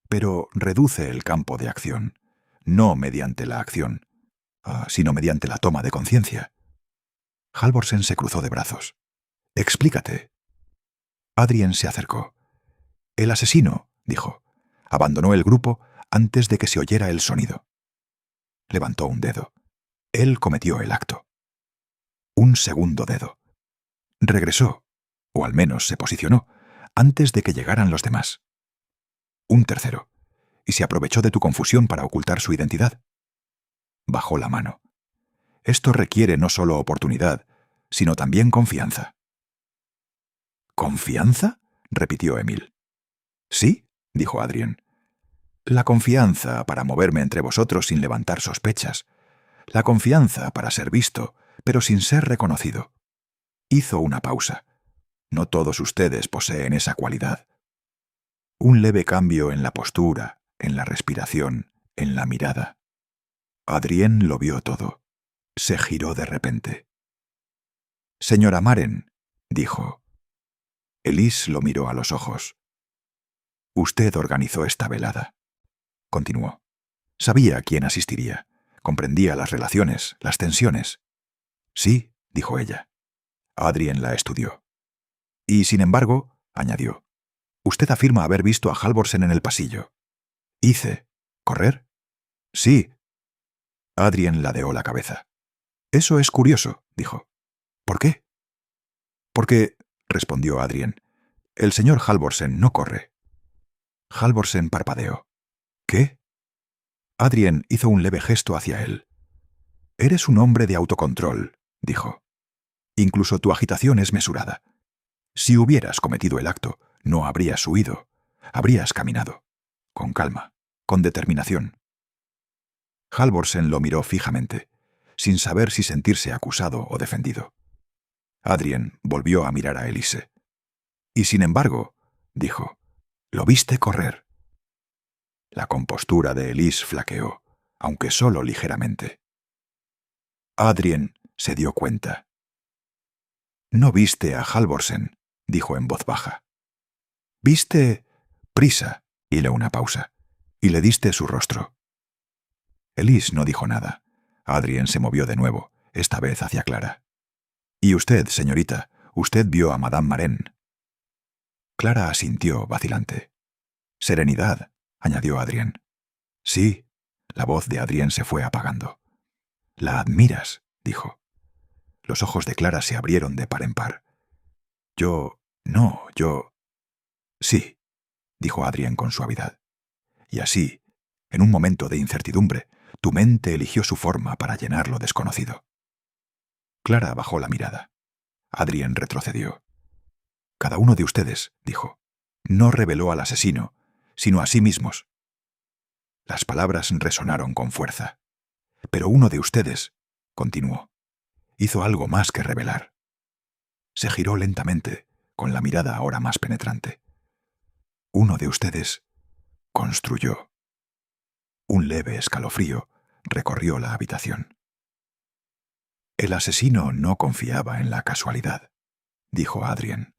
Pero reduce el campo de acción, no mediante la acción, sino mediante la toma de conciencia. Halvorsen se cruzó de brazos. Explícate. Adrien se acercó. El asesino, dijo, abandonó el grupo antes de que se oyera el sonido. Levantó un dedo. Él cometió el acto. Un segundo dedo. Regresó, o al menos se posicionó, antes de que llegaran los demás. Un tercero, y se aprovechó de tu confusión para ocultar su identidad. Bajó la mano. Esto requiere no solo oportunidad, sino también confianza. ¿Confianza?, repitió Emil. Sí, dijo Adrien. La confianza para moverme entre vosotros sin levantar sospechas. La confianza para ser visto, pero sin ser reconocido. Hizo una pausa. No todos ustedes poseen esa cualidad. Un leve cambio en la postura, en la respiración, en la mirada. Adrien lo vio todo. Se giró de repente. Señora Maren, dijo. Elise lo miró a los ojos. Usted organizó esta velada. Continuó. Sabía quién asistiría. Comprendía las relaciones, las tensiones. Sí, dijo ella. Adrien la estudió. Y sin embargo, añadió, usted afirma haber visto a Halvorsen en el pasillo. Hice. ¿Correr? Sí. Adrien ladeó la cabeza. Eso es curioso, dijo. ¿Por qué? Porque, respondió Adrien, el señor Halvorsen no corre. Halvorsen parpadeó. ¿Qué? Adrien hizo un leve gesto hacia él. Eres un hombre de autocontrol, dijo. Incluso tu agitación es mesurada. Si hubieras cometido el acto, no habrías huido. Habrías caminado. Con calma, con determinación. Halvorsen lo miró fijamente, sin saber si sentirse acusado o defendido. Adrien volvió a mirar a Elise. Y sin embargo, dijo, lo viste correr. La compostura de Elise flaqueó, aunque solo ligeramente. Adrien se dio cuenta. No viste a Halvorsen, dijo en voz baja. Viste prisa, y una pausa, y le diste su rostro. Elise no dijo nada. Adrien se movió de nuevo, esta vez hacia Clara. Y usted, señorita, usted vio a Madame Maren. Clara asintió, vacilante. Serenidad, añadió Adrien. Sí, la voz de Adrien se fue apagando. La admiras, dijo. Los ojos de Clara se abrieron de par en par. Yo... Sí, dijo Adrien con suavidad. Y así, en un momento de incertidumbre, tu mente eligió su forma para llenar lo desconocido. Clara bajó la mirada. Adrien retrocedió. Cada uno de ustedes, dijo, no reveló al asesino, sino a sí mismos. Las palabras resonaron con fuerza. Pero uno de ustedes, continuó, hizo algo más que revelar. Se giró lentamente, con la mirada ahora más penetrante. Uno de ustedes construyó. Un leve escalofrío recorrió la habitación. El asesino no confiaba en la casualidad, dijo Adrien.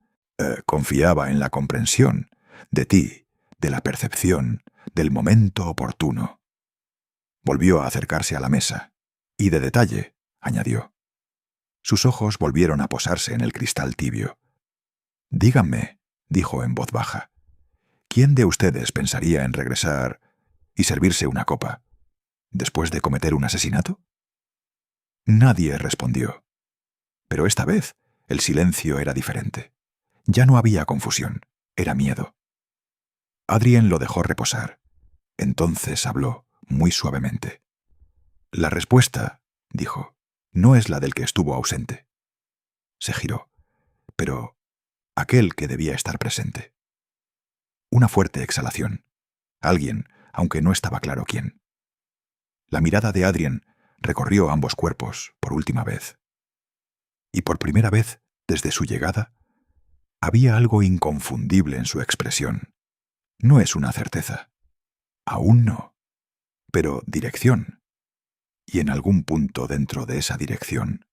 Confiaba en la comprensión de ti, de la percepción, del momento oportuno. Volvió a acercarse a la mesa, y de detalle, añadió. Sus ojos volvieron a posarse en el cristal tibio. Díganme, dijo en voz baja, ¿quién de ustedes pensaría en regresar y servirse una copa, después de cometer un asesinato? Nadie respondió. Pero esta vez el silencio era diferente. Ya no había confusión, era miedo. Adrien lo dejó reposar. Entonces habló, muy suavemente. La respuesta, dijo, no es la del que estuvo ausente. Se giró, pero aquel que debía estar presente. Una fuerte exhalación. Alguien, aunque no estaba claro quién. La mirada de Adrien recorrió ambos cuerpos por última vez. Y por primera vez, desde su llegada, había algo inconfundible en su expresión. No es una certeza. Aún no. Pero dirección. Y en algún punto dentro de esa dirección,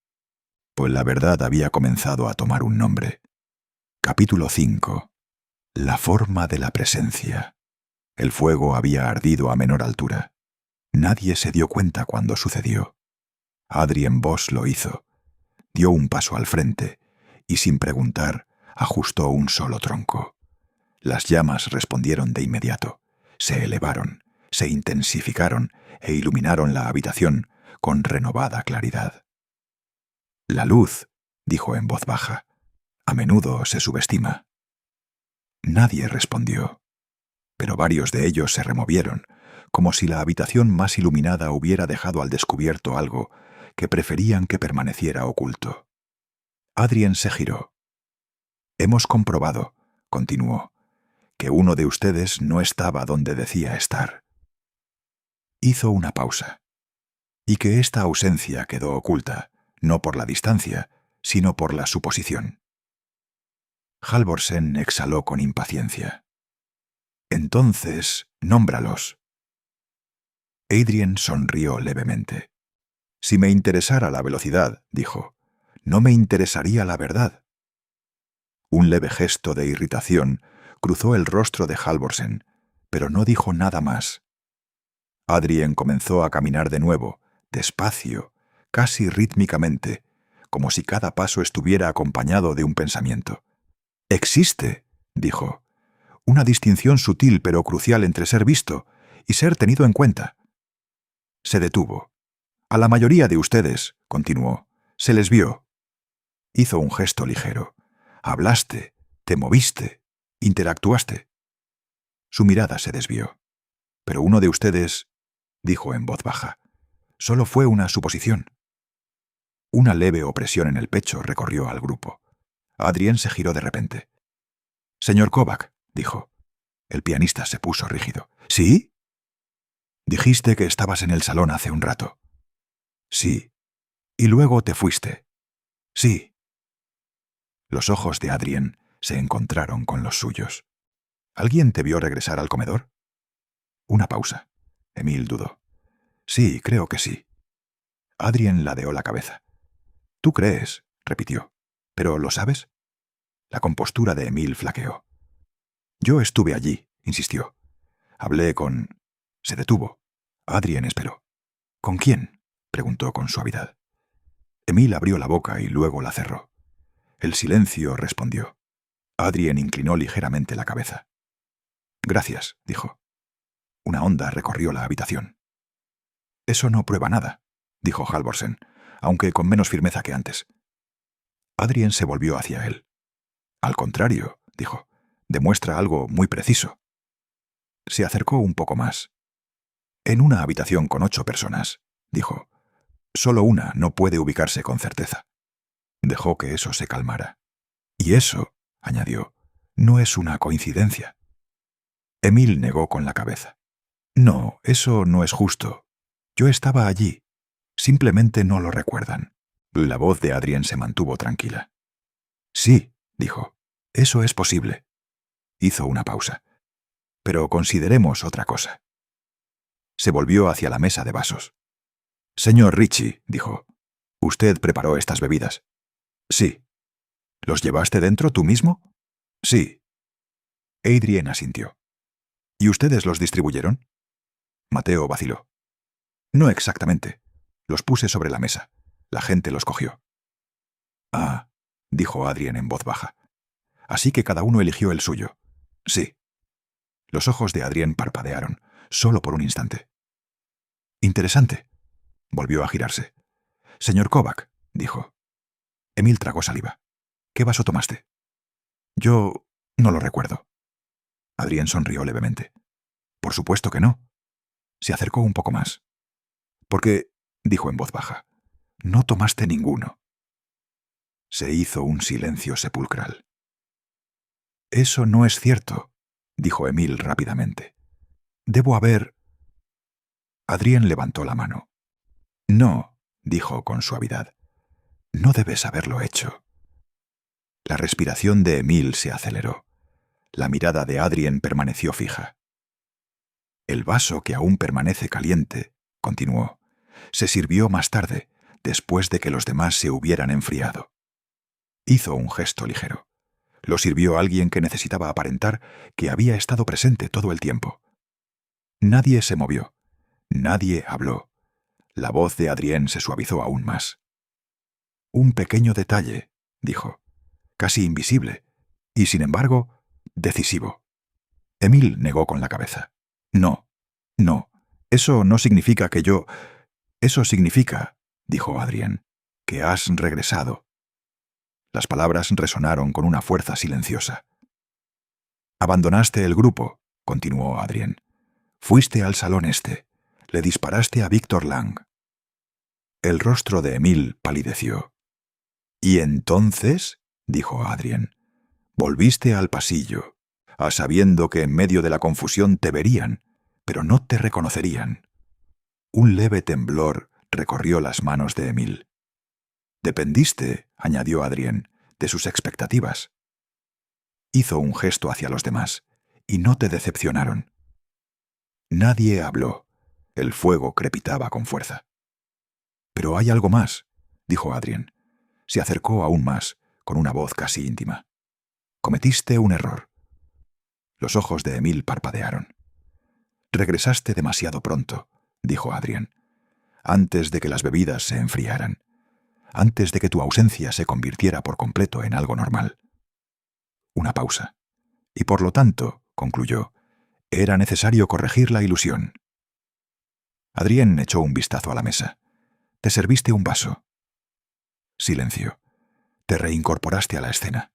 pues la verdad había comenzado a tomar un nombre. Capítulo 5. La forma de la presencia. El fuego había ardido a menor altura. Nadie se dio cuenta cuando sucedió. Adrien Bos lo hizo. Dio un paso al frente y, sin preguntar, ajustó un solo tronco. Las llamas respondieron de inmediato. Se elevaron, se intensificaron e iluminaron la habitación con renovada claridad. La luz, dijo en voz baja, a menudo se subestima. Nadie respondió, pero varios de ellos se removieron, como si la habitación más iluminada hubiera dejado al descubierto algo que preferían que permaneciera oculto. Adrien se giró. Hemos comprobado, continuó, que uno de ustedes no estaba donde decía estar. Hizo una pausa. Y que esta ausencia quedó oculta, no por la distancia, sino por la suposición. Halvorsen exhaló con impaciencia. Entonces, nómbralos. Adrien sonrió levemente. Si me interesara la velocidad, dijo, no me interesaría la verdad. Un leve gesto de irritación cruzó el rostro de Halvorsen, pero no dijo nada más. Adrien comenzó a caminar de nuevo, despacio, casi rítmicamente, como si cada paso estuviera acompañado de un pensamiento. «Existe», dijo, «una distinción sutil pero crucial entre ser visto y ser tenido en cuenta». Se detuvo. «A la mayoría de ustedes», continuó, «se les vio». Hizo un gesto ligero. «Hablaste, te moviste, interactuaste». Su mirada se desvió. «Pero uno de ustedes», dijo en voz baja, «solo fue una suposición». Una leve opresión en el pecho recorrió al grupo. Adrien se giró de repente. «Señor Kovac», dijo. El pianista se puso rígido. «¿Sí?» «Dijiste que estabas en el salón hace un rato». «Sí». «Y luego te fuiste». «Sí». Los ojos de Adrien se encontraron con los suyos. «¿Alguien te vio regresar al comedor?» Una pausa. Emil dudó. «Sí, creo que sí». Adrien ladeó la cabeza. «¿Tú crees?», repitió. «¿Pero lo sabes?». La compostura de Emil flaqueó. «Yo estuve allí», insistió. «Hablé con...». Se detuvo. Adrien esperó. «¿Con quién?», preguntó con suavidad. Emil abrió la boca y luego la cerró. El silencio respondió. Adrien inclinó ligeramente la cabeza. «Gracias», dijo. Una onda recorrió la habitación. «Eso no prueba nada», dijo Halvorsen, aunque con menos firmeza que antes. Adrien se volvió hacia él. «Al contrario», dijo, «demuestra algo muy preciso». Se acercó un poco más. «En una habitación con 8 personas», dijo, «solo una no puede ubicarse con certeza». Dejó que eso se calmara. «Y eso», añadió, «no es una coincidencia». Emil negó con la cabeza. «No, eso no es justo. Yo estaba allí. Simplemente no lo recuerdan». La voz de Adrien se mantuvo tranquila. «Sí», dijo, «eso es posible». Hizo una pausa. «Pero consideremos otra cosa». Se volvió hacia la mesa de vasos. «Señor Ritchie», dijo, «usted preparó estas bebidas». «Sí». «¿Los llevaste dentro tú mismo?» «Sí». Adrien asintió. «¿Y ustedes los distribuyeron?» Mateo vaciló. «No exactamente. Los puse sobre la mesa. La gente los cogió». «Ah», dijo Adrien en voz baja. «Así que cada uno eligió el suyo». «Sí». Los ojos de Adrien parpadearon, solo por un instante. «Interesante». Volvió a girarse. «Señor Kovac», dijo. Emil tragó saliva. «¿Qué vaso tomaste?» «Yo no lo recuerdo». Adrien sonrió levemente. «Por supuesto que no». Se acercó un poco más. «Porque», dijo en voz baja, «no tomaste ninguno». Se hizo un silencio sepulcral. «Eso no es cierto», dijo Emil rápidamente. «Debo haber...». Adrien levantó la mano. «No», dijo con suavidad. «No debes haberlo hecho». La respiración de Emil se aceleró. La mirada de Adrien permaneció fija. «El vaso que aún permanece caliente», continuó, «se sirvió más tarde, después de que los demás se hubieran enfriado». Hizo un gesto ligero. Lo sirvió alguien que necesitaba aparentar que había estado presente todo el tiempo. Nadie se movió. Nadie habló. La voz de Adrien se suavizó aún más. «Un pequeño detalle», dijo, «casi invisible, y sin embargo, decisivo». Emil negó con la cabeza. «No, no, eso no significa que yo...». «Eso significa», dijo Adrien, «que has regresado». Las palabras resonaron con una fuerza silenciosa. «Abandonaste el grupo», continuó Adrien. «Fuiste al salón este. Le disparaste a Victor Lang». El rostro de Emil palideció. «¿Y entonces?», dijo Adrien. «Volviste al pasillo, a sabiendo que en medio de la confusión te verían, pero no te reconocerían». Un leve temblor recorrió las manos de Emil. «Dependiste», añadió Adrien, «de sus expectativas». Hizo un gesto hacia los demás, y no te decepcionaron. Nadie habló. El fuego crepitaba con fuerza. «Pero hay algo más», dijo Adrien. Se acercó aún más, con una voz casi íntima. «Cometiste un error». Los ojos de Emil parpadearon. «Regresaste demasiado pronto», dijo Adrien, «antes de que las bebidas se enfriaran, antes de que tu ausencia se convirtiera por completo en algo normal». Una pausa. «Y por lo tanto», concluyó, «era necesario corregir la ilusión». Adrien echó un vistazo a la mesa. «¿Te serviste un vaso?» Silencio. «Te reincorporaste a la escena».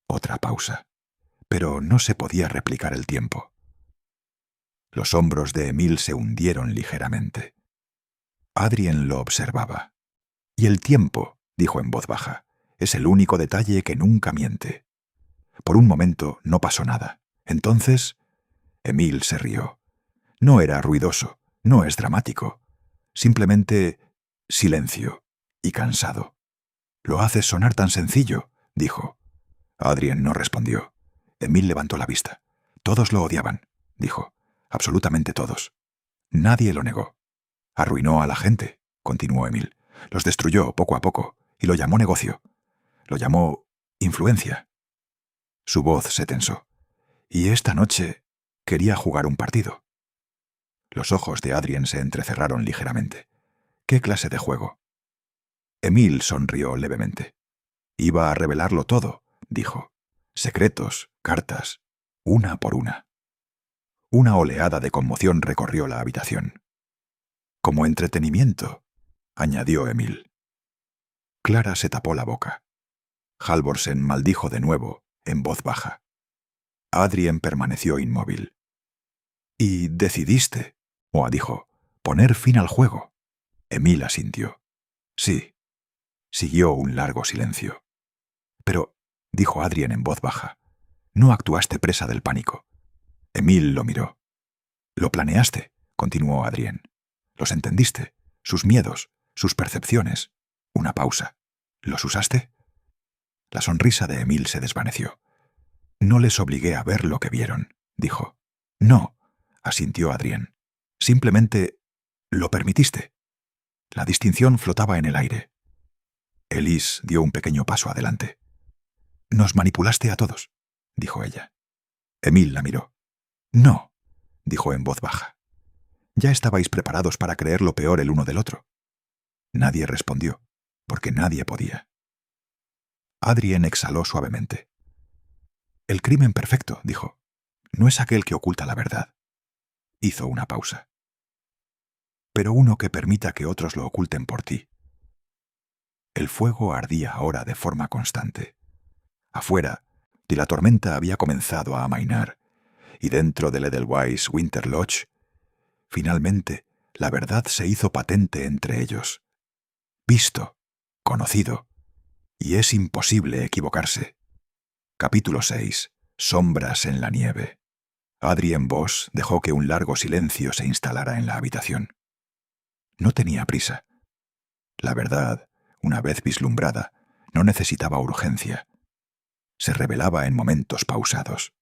Otra pausa. Pero no se podía replicar el tiempo. Los hombros de Emil se hundieron ligeramente. Adrien lo observaba. «Y el tiempo», dijo en voz baja, «es el único detalle que nunca miente». Por un momento no pasó nada. Entonces, Emil se rió. No era ruidoso, no es dramático. Simplemente silencio y cansado. «Lo haces sonar tan sencillo», dijo. Adrien no respondió. Emil levantó la vista. «Todos lo odiaban», dijo. «Absolutamente todos». Nadie lo negó. «Arruinó a la gente», continuó Emil. «Los destruyó poco a poco y lo llamó negocio. Lo llamó influencia». Su voz se tensó. «Y esta noche quería jugar un partido». Los ojos de Adrien se entrecerraron ligeramente. «¿Qué clase de juego?» Emil sonrió levemente. «Iba a revelarlo todo», dijo. «Secretos, cartas, una por una». Una oleada de conmoción recorrió la habitación. «Como entretenimiento», añadió Emil. Clara se tapó la boca. Halvorsen maldijo de nuevo, en voz baja. Adrien permaneció inmóvil. «¿Y decidiste?» Oa dijo. «Poner fin al juego». Emil asintió. «Sí». Siguió un largo silencio. «Pero», dijo Adrien en voz baja, «no actuaste presa del pánico». Emil lo miró. «Lo planeaste», continuó Adrien. «Los entendiste, sus miedos, sus percepciones». Una pausa. «¿Los usaste?» La sonrisa de Emil se desvaneció. «No les obligué a ver lo que vieron», dijo. «No», asintió Adrien. «Simplemente lo permitiste». La distinción flotaba en el aire. Elise dio un pequeño paso adelante. «Nos manipulaste a todos», dijo ella. Emil la miró. «No», dijo en voz baja. «Ya estabais preparados para creer lo peor el uno del otro». Nadie respondió, porque nadie podía. Adrien exhaló suavemente. «El crimen perfecto», dijo, «no es aquel que oculta la verdad». Hizo una pausa. «Pero uno que permita que otros lo oculten por ti». El fuego ardía ahora de forma constante. Afuera, la tormenta había comenzado a amainar, y dentro del Edelweiss Winter Lodge, finalmente, la verdad se hizo patente entre ellos. Visto, conocido, y es imposible equivocarse. Capítulo 6. Sombras en la nieve. Adrien Boss dejó que un largo silencio se instalara en la habitación. No tenía prisa. La verdad, una vez vislumbrada, no necesitaba urgencia. Se revelaba en momentos pausados.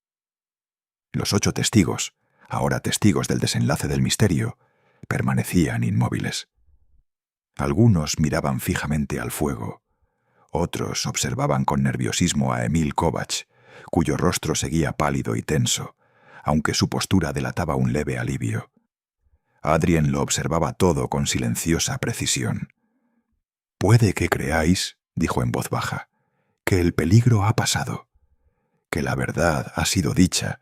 Los 8 testigos, ahora testigos del desenlace del misterio, permanecían inmóviles. Algunos miraban fijamente al fuego. Otros observaban con nerviosismo a Emil Kovacs, cuyo rostro seguía pálido y tenso, aunque su postura delataba un leve alivio. Adrien lo observaba todo con silenciosa precisión. «Puede que creáis», dijo en voz baja, «que el peligro ha pasado, que la verdad ha sido dicha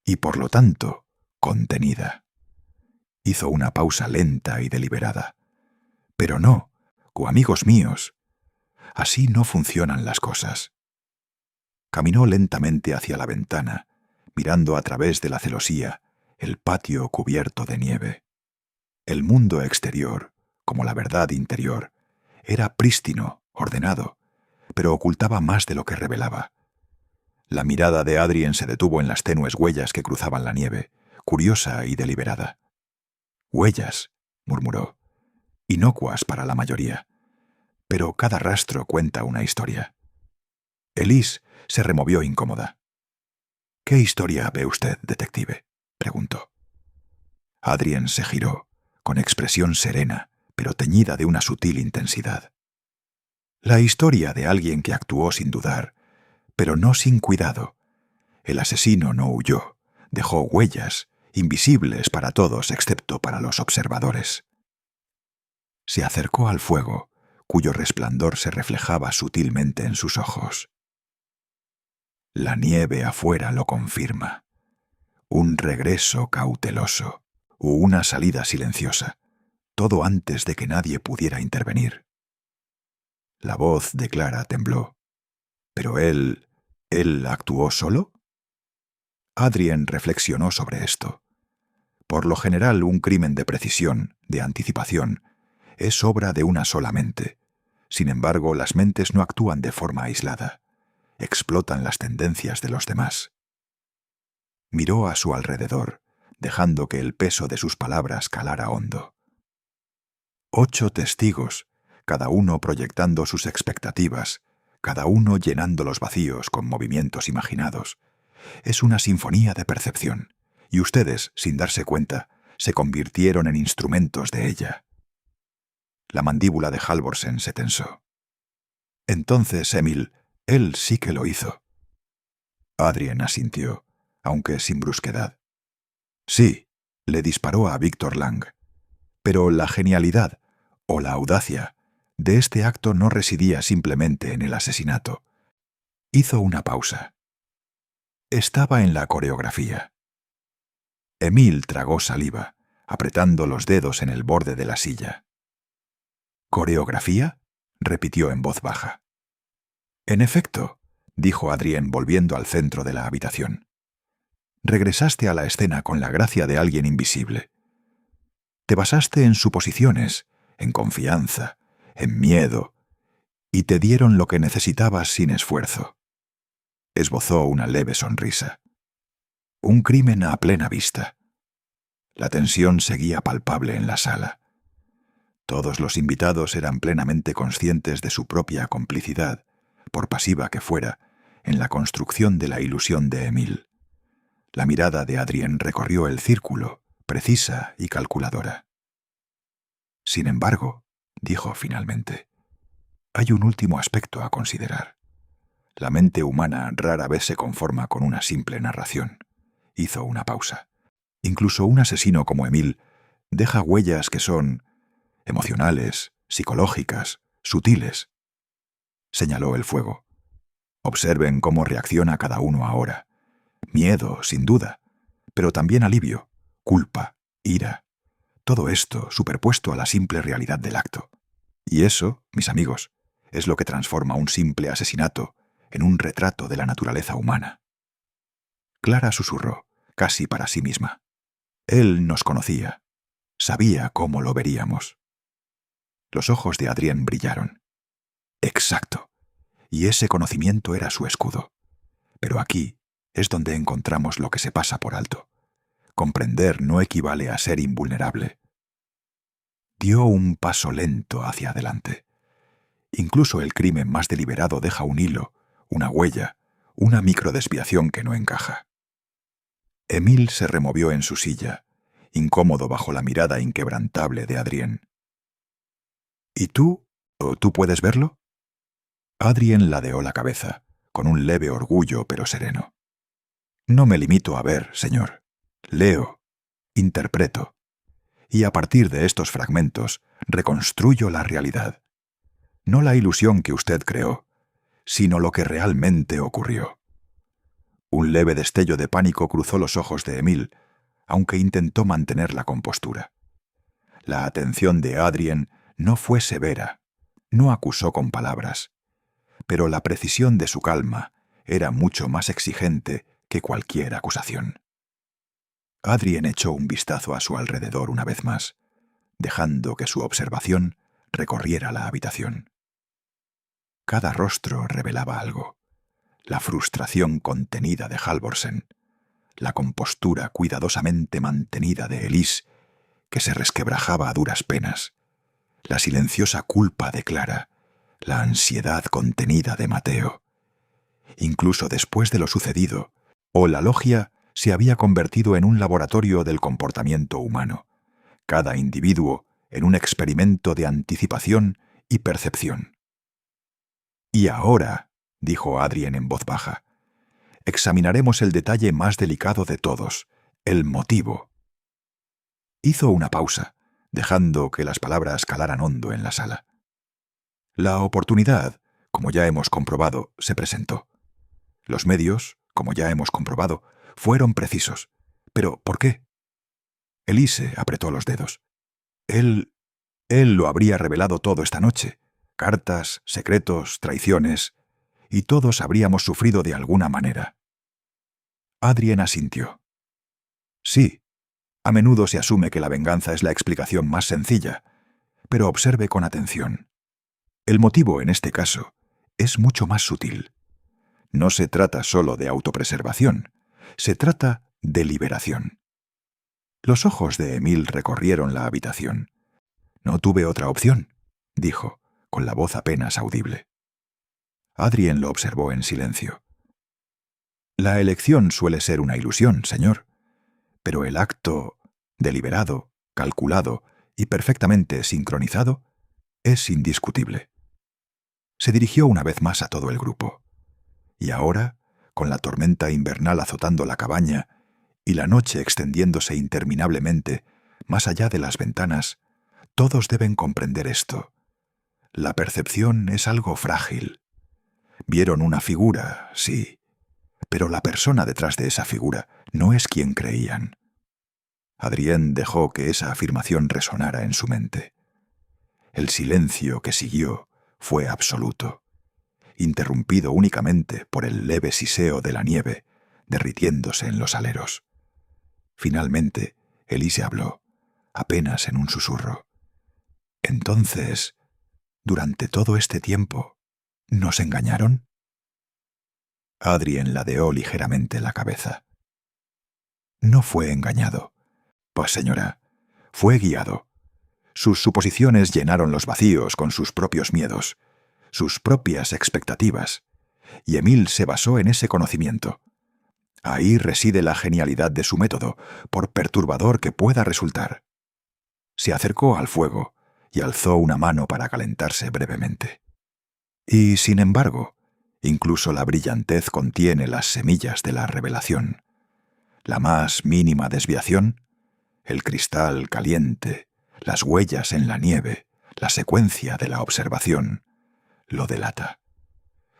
y, por lo tanto, contenida». Hizo una pausa lenta y deliberada. «Pero no, amigos míos, así no funcionan las cosas». Caminó lentamente hacia la ventana, mirando a través de la celosía el patio cubierto de nieve. El mundo exterior, como la verdad interior, era prístino, ordenado, pero ocultaba más de lo que revelaba. La mirada de Adrien se detuvo en las tenues huellas que cruzaban la nieve, curiosa y deliberada. «Huellas», murmuró, «inocuas para la mayoría, pero cada rastro cuenta una historia». Elise se removió incómoda. «¿Qué historia ve usted, detective?», preguntó. Adrien se giró, con expresión serena, pero teñida de una sutil intensidad. «La historia de alguien que actuó sin dudar, pero no sin cuidado, El asesino no huyó. Dejó huellas, invisibles para todos excepto para los observadores. Se acercó al fuego, cuyo resplandor se reflejaba sutilmente en sus ojos. La nieve afuera lo confirma. Un regreso cauteloso, o una salida silenciosa, todo antes de que nadie pudiera intervenir. La voz de Clara tembló. ¿Pero él actuó solo? Adrien reflexionó sobre esto. Por lo general, un crimen de precisión, de anticipación, es obra de una sola mente. Sin embargo, las mentes no actúan de forma aislada. Explotan las tendencias de los demás. Miró a su alrededor, dejando que el peso de sus palabras calara hondo. 8 testigos, cada uno proyectando sus expectativas, cada uno llenando los vacíos con movimientos imaginados. Es una sinfonía de percepción, y ustedes, sin darse cuenta, se convirtieron en instrumentos de ella. La mandíbula de Halvorsen se tensó. Entonces, Emil, él sí que lo hizo. Adrien asintió, aunque sin brusquedad. Sí, le disparó a Victor Lang. Pero la genialidad, o la audacia, de este acto no residía simplemente en el asesinato. Hizo una pausa. Estaba en la coreografía. Emil tragó saliva, apretando los dedos en el borde de la silla. ¿Coreografía?, repitió en voz baja. En efecto, dijo Adrien volviendo al centro de la habitación. Regresaste a la escena con la gracia de alguien invisible. Te basaste en suposiciones, en confianza, en miedo, y te dieron lo que necesitabas sin esfuerzo. Esbozó una leve sonrisa. Un crimen a plena vista. La tensión seguía palpable en la sala. Todos los invitados eran plenamente conscientes de su propia complicidad, por pasiva que fuera, en la construcción de la ilusión de Emil. La mirada de Adrien recorrió el círculo, precisa y calculadora. Sin embargo, dijo finalmente, hay un último aspecto a considerar. La mente humana rara vez se conforma con una simple narración. Hizo una pausa. Incluso un asesino como Emil deja huellas que son emocionales, psicológicas, sutiles. Señaló el fuego. Observen cómo reacciona cada uno ahora. Miedo, sin duda, pero también alivio, culpa, ira. Todo esto superpuesto a la simple realidad del acto. Y eso, mis amigos, es lo que transforma un simple asesinato en un retrato de la naturaleza humana. Clara susurró, casi para sí misma. Él nos conocía. Sabía cómo lo veríamos. Los ojos de Adrien brillaron. Exacto. Y ese conocimiento era su escudo. Pero aquí es donde encontramos lo que se pasa por alto. Comprender no equivale a ser invulnerable. Dio un paso lento hacia adelante. Incluso el crimen más deliberado deja un hilo, una huella, una microdesviación que no encaja. Emil se removió en su silla, incómodo bajo la mirada inquebrantable de Adrien. ¿Y tú? ¿Tú puedes verlo? Adrien ladeó la cabeza, con un leve orgullo pero sereno. No me limito a ver, señor. Leo, interpreto, y a partir de estos fragmentos reconstruyo la realidad. No la ilusión que usted creó, sino lo que realmente ocurrió. Un leve destello de pánico cruzó los ojos de Emil, aunque intentó mantener la compostura. La atención de Adrien no fue severa, no acusó con palabras, pero la precisión de su calma era mucho más exigente que cualquier acusación. Adrien echó un vistazo a su alrededor una vez más, dejando que su observación recorriera la habitación. Cada rostro revelaba algo: la frustración contenida de Halvorsen, la compostura cuidadosamente mantenida de Elise, que se resquebrajaba a duras penas, la silenciosa culpa de Clara, la ansiedad contenida de Mateo. Incluso después de lo sucedido, la logia se había convertido en un laboratorio del comportamiento humano, cada individuo en un experimento de anticipación y percepción. Y ahora, dijo Adrien en voz baja, examinaremos el detalle más delicado de todos, el motivo. Hizo una pausa, dejando que las palabras calaran hondo en la sala. La oportunidad, como ya hemos comprobado, se presentó. Los medios, como ya hemos comprobado, fueron precisos. ¿Pero por qué? Elise apretó los dedos. Él lo habría revelado todo esta noche. Cartas, secretos, traiciones, y todos habríamos sufrido de alguna manera. Adrien asintió. Sí, a menudo se asume que la venganza es la explicación más sencilla, pero observe con atención. El motivo, en este caso, es mucho más sutil. No se trata solo de autopreservación, se trata de liberación. Los ojos de Emil recorrieron la habitación. No tuve otra opción, dijo, con la voz apenas audible. Adrien lo observó en silencio. La elección suele ser una ilusión, señor, pero el acto, deliberado, calculado y perfectamente sincronizado, es indiscutible. Se dirigió una vez más a todo el grupo. Y ahora, con la tormenta invernal azotando la cabaña y la noche extendiéndose interminablemente más allá de las ventanas, todos deben comprender esto. La percepción es algo frágil. Vieron una figura, sí, pero la persona detrás de esa figura no es quien creían. Adrien dejó que esa afirmación resonara en su mente. El silencio que siguió fue absoluto, interrumpido únicamente por el leve siseo de la nieve derritiéndose en los aleros. Finalmente, Elise habló, apenas en un susurro. Entonces, durante todo este tiempo, ¿nos engañaron? Adrien ladeó ligeramente la cabeza. No fue engañado. Pues señora, fue guiado. Sus suposiciones llenaron los vacíos con sus propios miedos, sus propias expectativas, y Emil se basó en ese conocimiento. Ahí reside la genialidad de su método, por perturbador que pueda resultar. Se acercó al fuego y alzó una mano para calentarse brevemente. Y, sin embargo, incluso la brillantez contiene las semillas de la revelación. La más mínima desviación, el cristal caliente, las huellas en la nieve, la secuencia de la observación, lo delata.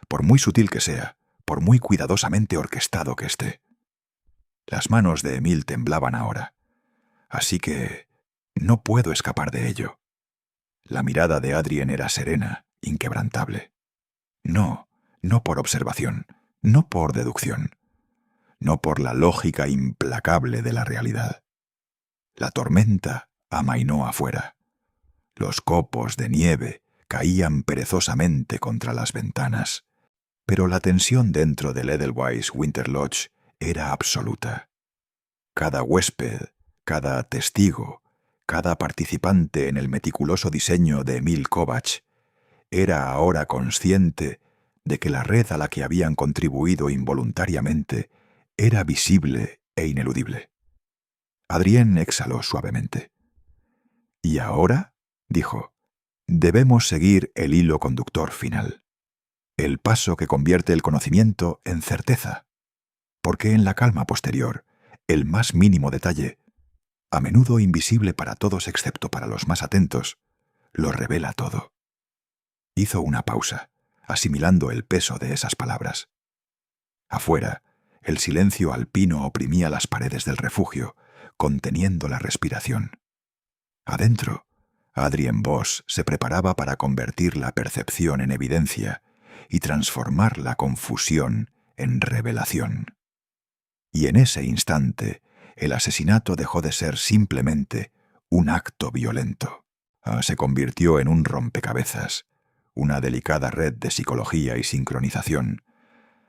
Por muy sutil que sea, por muy cuidadosamente orquestado que esté. Las manos de Emil temblaban ahora, así que no puedo escapar de ello. La mirada de Adrien era serena, inquebrantable. No por observación, no por deducción, no por la lógica implacable de la realidad. La tormenta amainó afuera. Los copos de nieve caían perezosamente contra las ventanas, pero la tensión dentro del Edelweiss Winter Lodge era absoluta. Cada huésped, cada testigo, cada participante en el meticuloso diseño de Emil Kovacs era ahora consciente de que la red a la que habían contribuido involuntariamente era visible e ineludible. Adrien exhaló suavemente. «¿Y ahora?», dijo, «debemos seguir el hilo conductor final, el paso que convierte el conocimiento en certeza, porque en la calma posterior, el más mínimo detalle, a menudo invisible para todos excepto para los más atentos, lo revela todo». Hizo una pausa, asimilando el peso de esas palabras. Afuera, el silencio alpino oprimía las paredes del refugio, conteniendo la respiración. Adentro, Adrien Bosch se preparaba para convertir la percepción en evidencia y transformar la confusión en revelación. Y en ese instante, el asesinato dejó de ser simplemente un acto violento. Se convirtió en un rompecabezas, una delicada red de psicología y sincronización,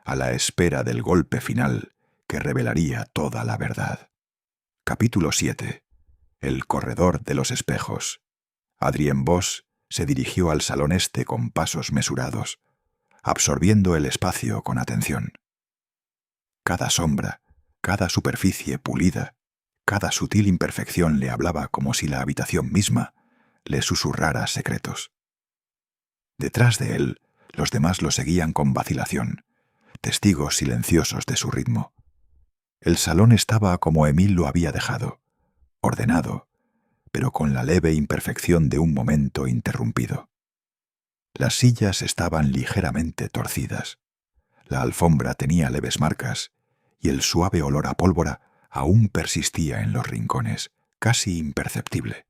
a la espera del golpe final que revelaría toda la verdad. Capítulo 7. El corredor de los espejos. Adrien Bosch se dirigió al salón este con pasos mesurados, absorbiendo el espacio con atención. Cada sombra, cada superficie pulida, cada sutil imperfección le hablaba como si la habitación misma le susurrara secretos. Detrás de él, los demás lo seguían con vacilación, testigos silenciosos de su ritmo. El salón estaba como Emil lo había dejado, ordenado, pero con la leve imperfección de un momento interrumpido. Las sillas estaban ligeramente torcidas. La alfombra tenía leves marcas y el suave olor a pólvora aún persistía en los rincones, casi imperceptible.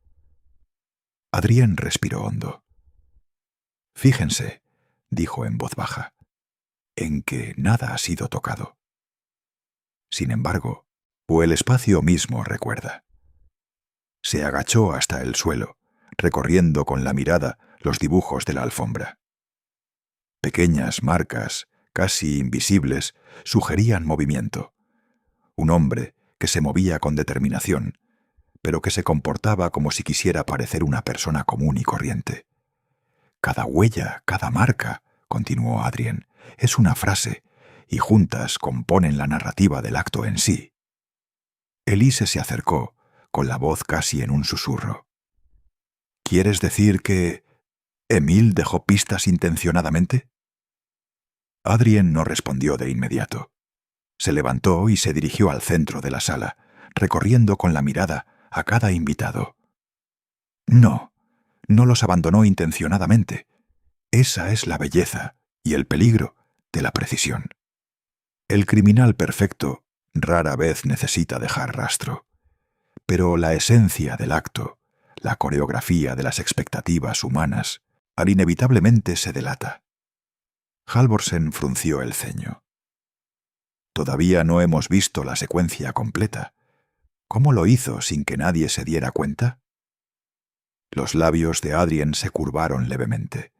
Adrien respiró hondo. «Fíjense», dijo en voz baja, «en que nada ha sido tocado. Sin embargo, o el espacio mismo recuerda». Se agachó hasta el suelo, recorriendo con la mirada los dibujos de la alfombra. Pequeñas marcas, casi invisibles, sugerían movimiento. Un hombre que se movía con determinación, pero que se comportaba como si quisiera parecer una persona común y corriente. «Cada huella, cada marca», continuó Adrien, «es una frase, y juntas componen la narrativa del acto en sí». Elise se acercó, con la voz casi en un susurro. «¿Quieres decir que Emil dejó pistas intencionadamente?» Adrien no respondió de inmediato. Se levantó y se dirigió al centro de la sala, recorriendo con la mirada a cada invitado. «No, no los abandonó intencionadamente. Esa es la belleza y el peligro de la precisión. El criminal perfecto rara vez necesita dejar rastro, pero la esencia del acto, la coreografía de las expectativas humanas, inevitablemente se delata». Halvorsen frunció el ceño. «Todavía no hemos visto la secuencia completa. ¿Cómo lo hizo sin que nadie se diera cuenta?» Los labios de Adrien se curvaron levemente.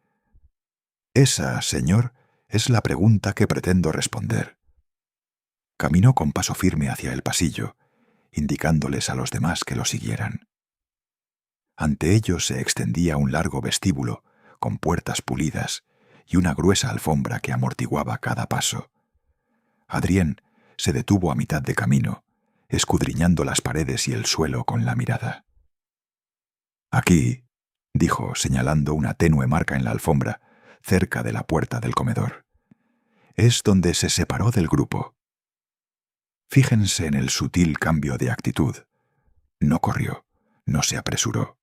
«Esa, señor, es la pregunta que pretendo responder». Caminó con paso firme hacia el pasillo, indicándoles a los demás que lo siguieran. Ante ellos se extendía un largo vestíbulo, con puertas pulidas y una gruesa alfombra que amortiguaba cada paso. Adrien se detuvo a mitad de camino, escudriñando las paredes y el suelo con la mirada. «Aquí», dijo, señalando una tenue marca en la alfombra, cerca de la puerta del comedor, «es donde se separó del grupo». Fíjense en el sutil cambio de actitud. No corrió, no se apresuró.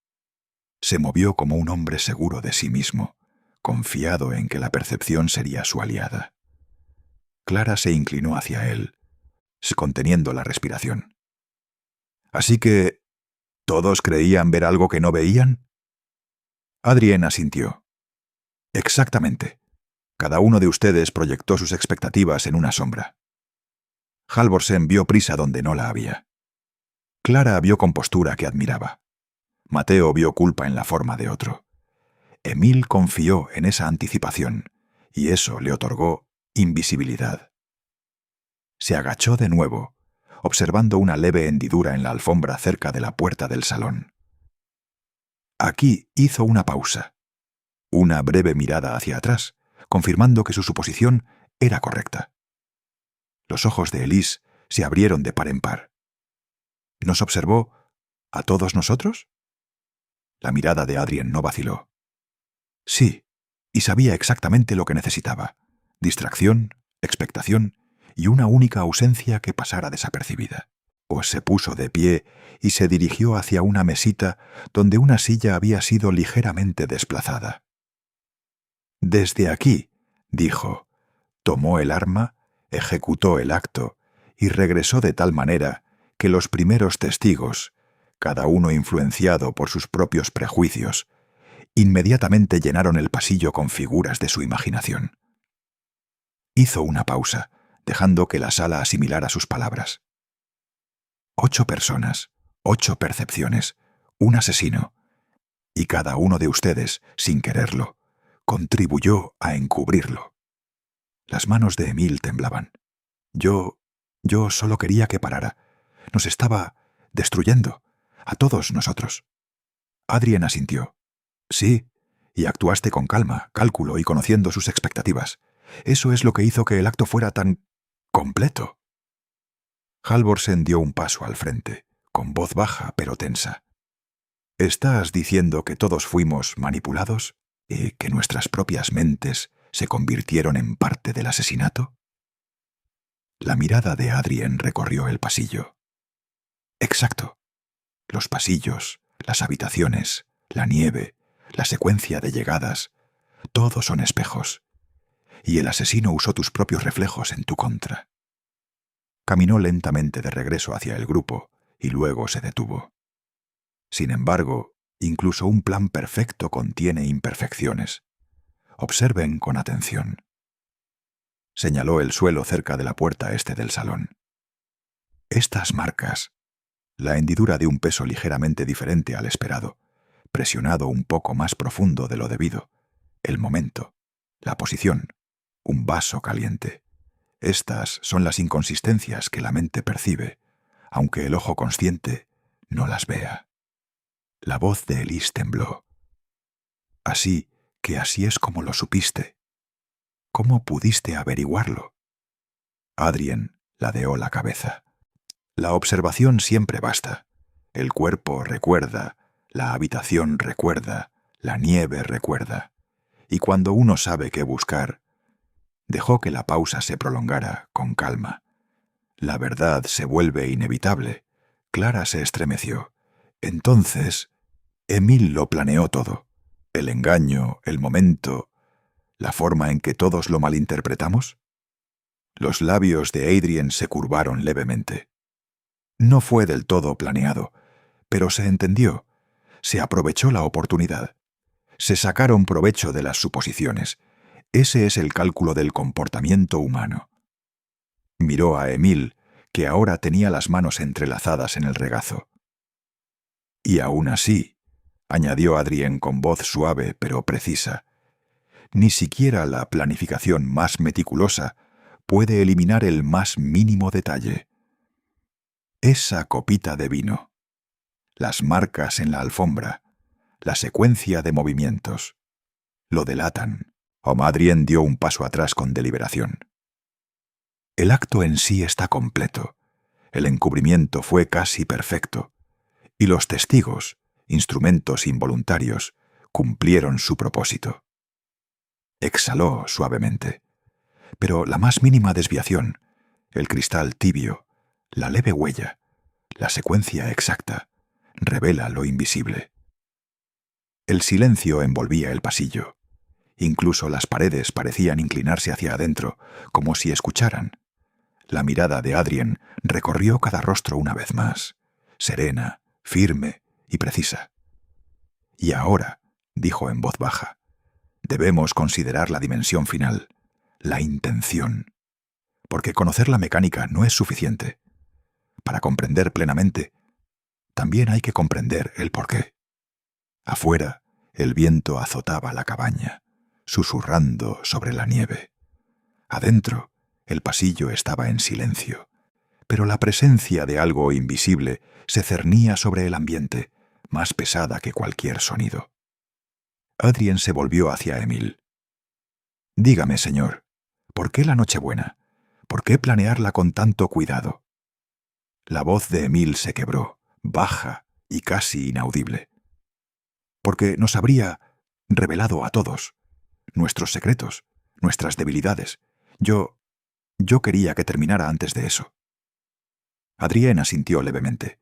Se movió como un hombre seguro de sí mismo, confiado en que la percepción sería su aliada. Clara se inclinó hacia él, conteniendo la respiración. «Así que, ¿todos creían ver algo que no veían?» Adrien asintió. «Exactamente. Cada uno de ustedes proyectó sus expectativas en una sombra». Halvorsen vio prisa donde no la había. Clara vio compostura que admiraba. Mateo vio culpa en la forma de otro. Emil confió en esa anticipación, y eso le otorgó invisibilidad. Se agachó de nuevo, observando una leve hendidura en la alfombra cerca de la puerta del salón. Aquí hizo una pausa, una breve mirada hacia atrás, confirmando que su suposición era correcta. Los ojos de Elise se abrieron de par en par. ¿Nos observó a todos nosotros? La mirada de Adrien no vaciló. Sí, y sabía exactamente lo que necesitaba: distracción, expectación y una única ausencia que pasara desapercibida. Pues se puso de pie y se dirigió hacia una mesita donde una silla había sido ligeramente desplazada. «Desde aquí», dijo, tomó el arma, ejecutó el acto y regresó de tal manera que los primeros testigos, cada uno influenciado por sus propios prejuicios, inmediatamente llenaron el pasillo con figuras de su imaginación. Hizo una pausa, dejando que la sala asimilara sus palabras. 8 personas, 8 percepciones, un asesino, y cada uno de ustedes, sin quererlo, contribuyó a encubrirlo. Las manos de Emil temblaban. Yo solo quería que parara. Nos estaba destruyendo, a todos nosotros». Adrien asintió. «Sí, y actuaste con calma, cálculo y conociendo sus expectativas. Eso es lo que hizo que el acto fuera tan completo». Halvorsen dio un paso al frente, con voz baja pero tensa. «¿Estás diciendo que todos fuimos manipulados y que nuestras propias mentes se convirtieron en parte del asesinato?» La mirada de Adrien recorrió el pasillo. Exacto. Los pasillos, las habitaciones, la nieve, la secuencia de llegadas, todos son espejos. Y el asesino usó tus propios reflejos en tu contra. Caminó lentamente de regreso hacia el grupo y luego se detuvo. Sin embargo, incluso un plan perfecto contiene imperfecciones. Observen con atención. Señaló el suelo cerca de la puerta este del salón. Estas marcas, la hendidura de un peso ligeramente diferente al esperado, presionado un poco más profundo de lo debido, el momento, la posición, un vaso caliente. Estas son las inconsistencias que la mente percibe, aunque el ojo consciente no las vea. La voz de Elise tembló. Así que así es como lo supiste. ¿Cómo pudiste averiguarlo? Adrien ladeó la cabeza. La observación siempre basta. El cuerpo recuerda, la habitación recuerda, la nieve recuerda. Y cuando uno sabe qué buscar, dejó que la pausa se prolongara con calma. La verdad se vuelve inevitable. Clara se estremeció. Entonces, Emil lo planeó todo. El engaño, el momento, la forma en que todos lo malinterpretamos. Los labios de Adrien se curvaron levemente. No fue del todo planeado, pero se entendió. Se aprovechó la oportunidad. Se sacaron provecho de las suposiciones. Ese es el cálculo del comportamiento humano. Miró a Emil, que ahora tenía las manos entrelazadas en el regazo. Y aún así, añadió Adrien con voz suave pero precisa, ni siquiera la planificación más meticulosa puede eliminar el más mínimo detalle. Esa copita de vino, las marcas en la alfombra, la secuencia de movimientos, lo delatan. Adrien dio un paso atrás con deliberación. El acto en sí está completo. El encubrimiento fue casi perfecto. Y los testigos, instrumentos involuntarios, cumplieron su propósito. Exhaló suavemente. Pero la más mínima desviación, el cristal tibio, la leve huella, la secuencia exacta, revela lo invisible. El silencio envolvía el pasillo. Incluso las paredes parecían inclinarse hacia adentro, como si escucharan. La mirada de Adrien recorrió cada rostro una vez más, serena, firme y precisa. Y ahora, dijo en voz baja, debemos considerar la dimensión final, la intención. Porque conocer la mecánica no es suficiente. Para comprender plenamente, también hay que comprender el porqué. Afuera, el viento azotaba la cabaña, susurrando sobre la nieve. Adentro, el pasillo estaba en silencio, pero la presencia de algo invisible se cernía sobre el ambiente, más pesada que cualquier sonido. Adrien se volvió hacia Emil. Dígame, señor, ¿por qué la Nochebuena? ¿Por qué planearla con tanto cuidado? La voz de Emil se quebró, baja y casi inaudible. Porque nos habría revelado a todos nuestros secretos, nuestras debilidades. Yo quería que terminara antes de eso. Adrien asintió levemente.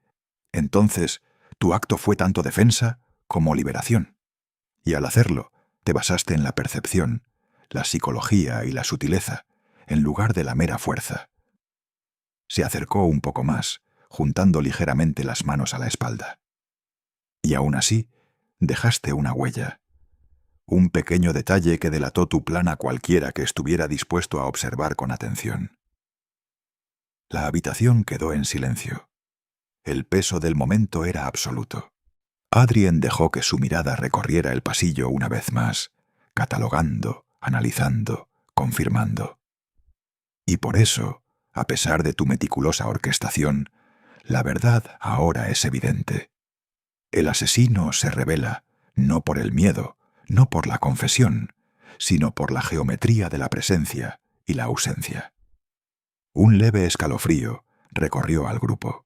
Entonces, tu acto fue tanto defensa como liberación. Y al hacerlo, te basaste en la percepción, la psicología y la sutileza, en lugar de la mera fuerza. Se acercó un poco más, juntando ligeramente las manos a la espalda. Y aún así, dejaste una huella. Un pequeño detalle que delató tu plan a cualquiera que estuviera dispuesto a observar con atención. La habitación quedó en silencio. El peso del momento era absoluto. Adrien dejó que su mirada recorriera el pasillo una vez más, catalogando, analizando, confirmando. Y por eso, a pesar de tu meticulosa orquestación, la verdad ahora es evidente. El asesino se revela, no por el miedo, no por la confesión, sino por la geometría de la presencia y la ausencia. Un leve escalofrío recorrió al grupo.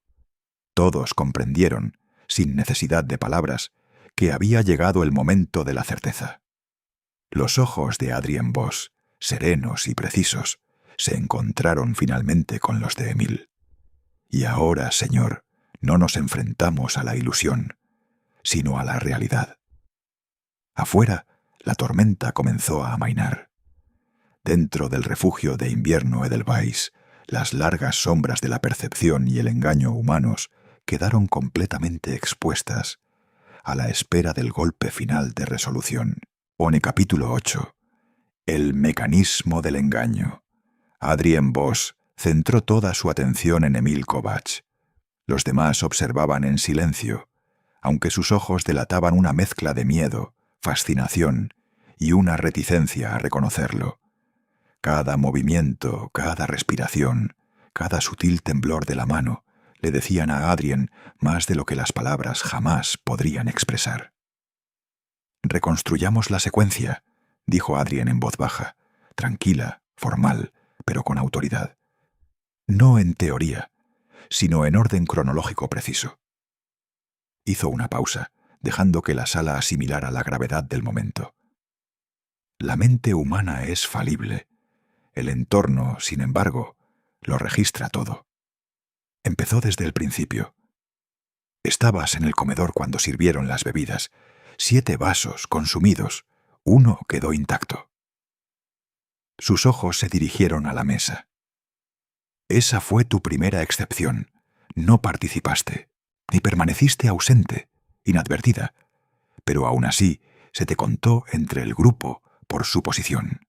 Todos comprendieron, sin necesidad de palabras, que había llegado el momento de la certeza. Los ojos de Adrien Bos, serenos y precisos, se encontraron finalmente con los de Emil. Y ahora, señor, no nos enfrentamos a la ilusión, sino a la realidad. Afuera, la tormenta comenzó a amainar. Dentro del refugio de invierno Edelweiss, las largas sombras de la percepción y el engaño humanos quedaron completamente expuestas a la espera del golpe final de resolución. Pone capítulo 8. El mecanismo del engaño. Adrien Bosch centró toda su atención en Emil Kovács. Los demás observaban en silencio, aunque sus ojos delataban una mezcla de miedo, fascinación y una reticencia a reconocerlo. Cada movimiento, cada respiración, cada sutil temblor de la mano le decían a Adrien más de lo que las palabras jamás podrían expresar. «Reconstruyamos la secuencia», dijo Adrien en voz baja, tranquila, formal, pero con autoridad. No en teoría, sino en orden cronológico preciso. Hizo una pausa, dejando que la sala asimilara la gravedad del momento. La mente humana es falible. El entorno, sin embargo, lo registra todo. Empezó desde el principio. Estabas en el comedor cuando sirvieron las bebidas. 7 vasos consumidos, 1 quedó intacto. Sus ojos se dirigieron a la mesa. Esa fue tu primera excepción. No participaste, ni permaneciste ausente, inadvertida, pero aún así se te contó entre el grupo por su posición.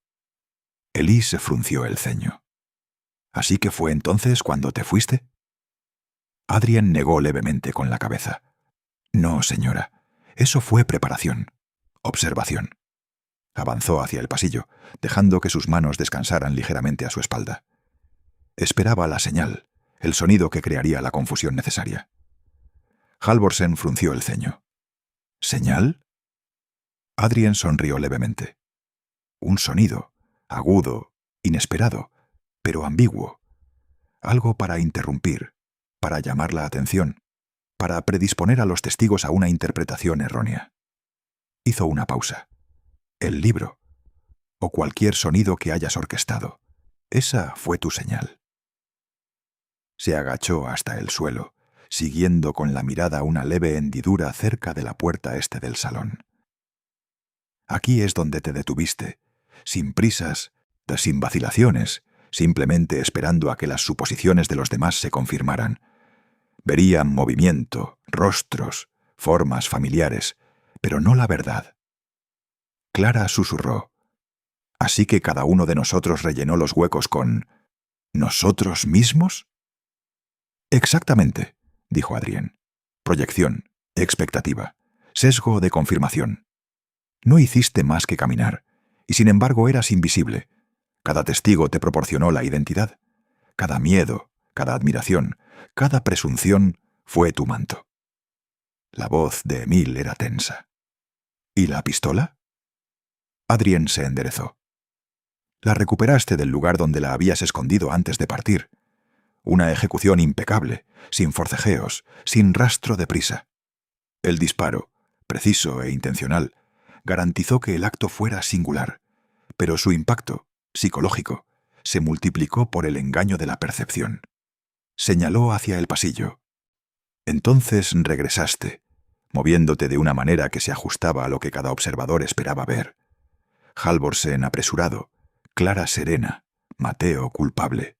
Elise frunció el ceño. ¿Así que fue entonces cuando te fuiste? Adrien negó levemente con la cabeza. No, señora, eso fue preparación, observación. Avanzó hacia el pasillo, dejando que sus manos descansaran ligeramente a su espalda. Esperaba la señal, el sonido que crearía la confusión necesaria. Halvorsen frunció el ceño. ¿Señal? Adrien sonrió levemente. Un sonido, agudo, inesperado, pero ambiguo. Algo para interrumpir, para llamar la atención, para predisponer a los testigos a una interpretación errónea. Hizo una pausa. El libro, o cualquier sonido que hayas orquestado. Esa fue tu señal. Se agachó hasta el suelo, siguiendo con la mirada una leve hendidura cerca de la puerta este del salón. Aquí es donde te detuviste, sin prisas, sin vacilaciones, simplemente esperando a que las suposiciones de los demás se confirmaran. Verían movimiento, rostros, formas familiares, pero no la verdad. Clara susurró. ¿Así que cada uno de nosotros rellenó los huecos con nosotros mismos? Exactamente, dijo Adrien. Proyección, expectativa, sesgo de confirmación. No hiciste más que caminar, y sin embargo eras invisible. Cada testigo te proporcionó la identidad. Cada miedo, cada admiración, cada presunción fue tu manto. La voz de Emil era tensa. ¿Y la pistola? Adrien se enderezó. La recuperaste del lugar donde la habías escondido antes de partir. Una ejecución impecable, sin forcejeos, sin rastro de prisa. El disparo, preciso e intencional, garantizó que el acto fuera singular, pero su impacto, psicológico, se multiplicó por el engaño de la percepción. Señaló hacia el pasillo. Entonces regresaste, moviéndote de una manera que se ajustaba a lo que cada observador esperaba ver. Halvorsen apresurado, Clara serena, Mateo culpable,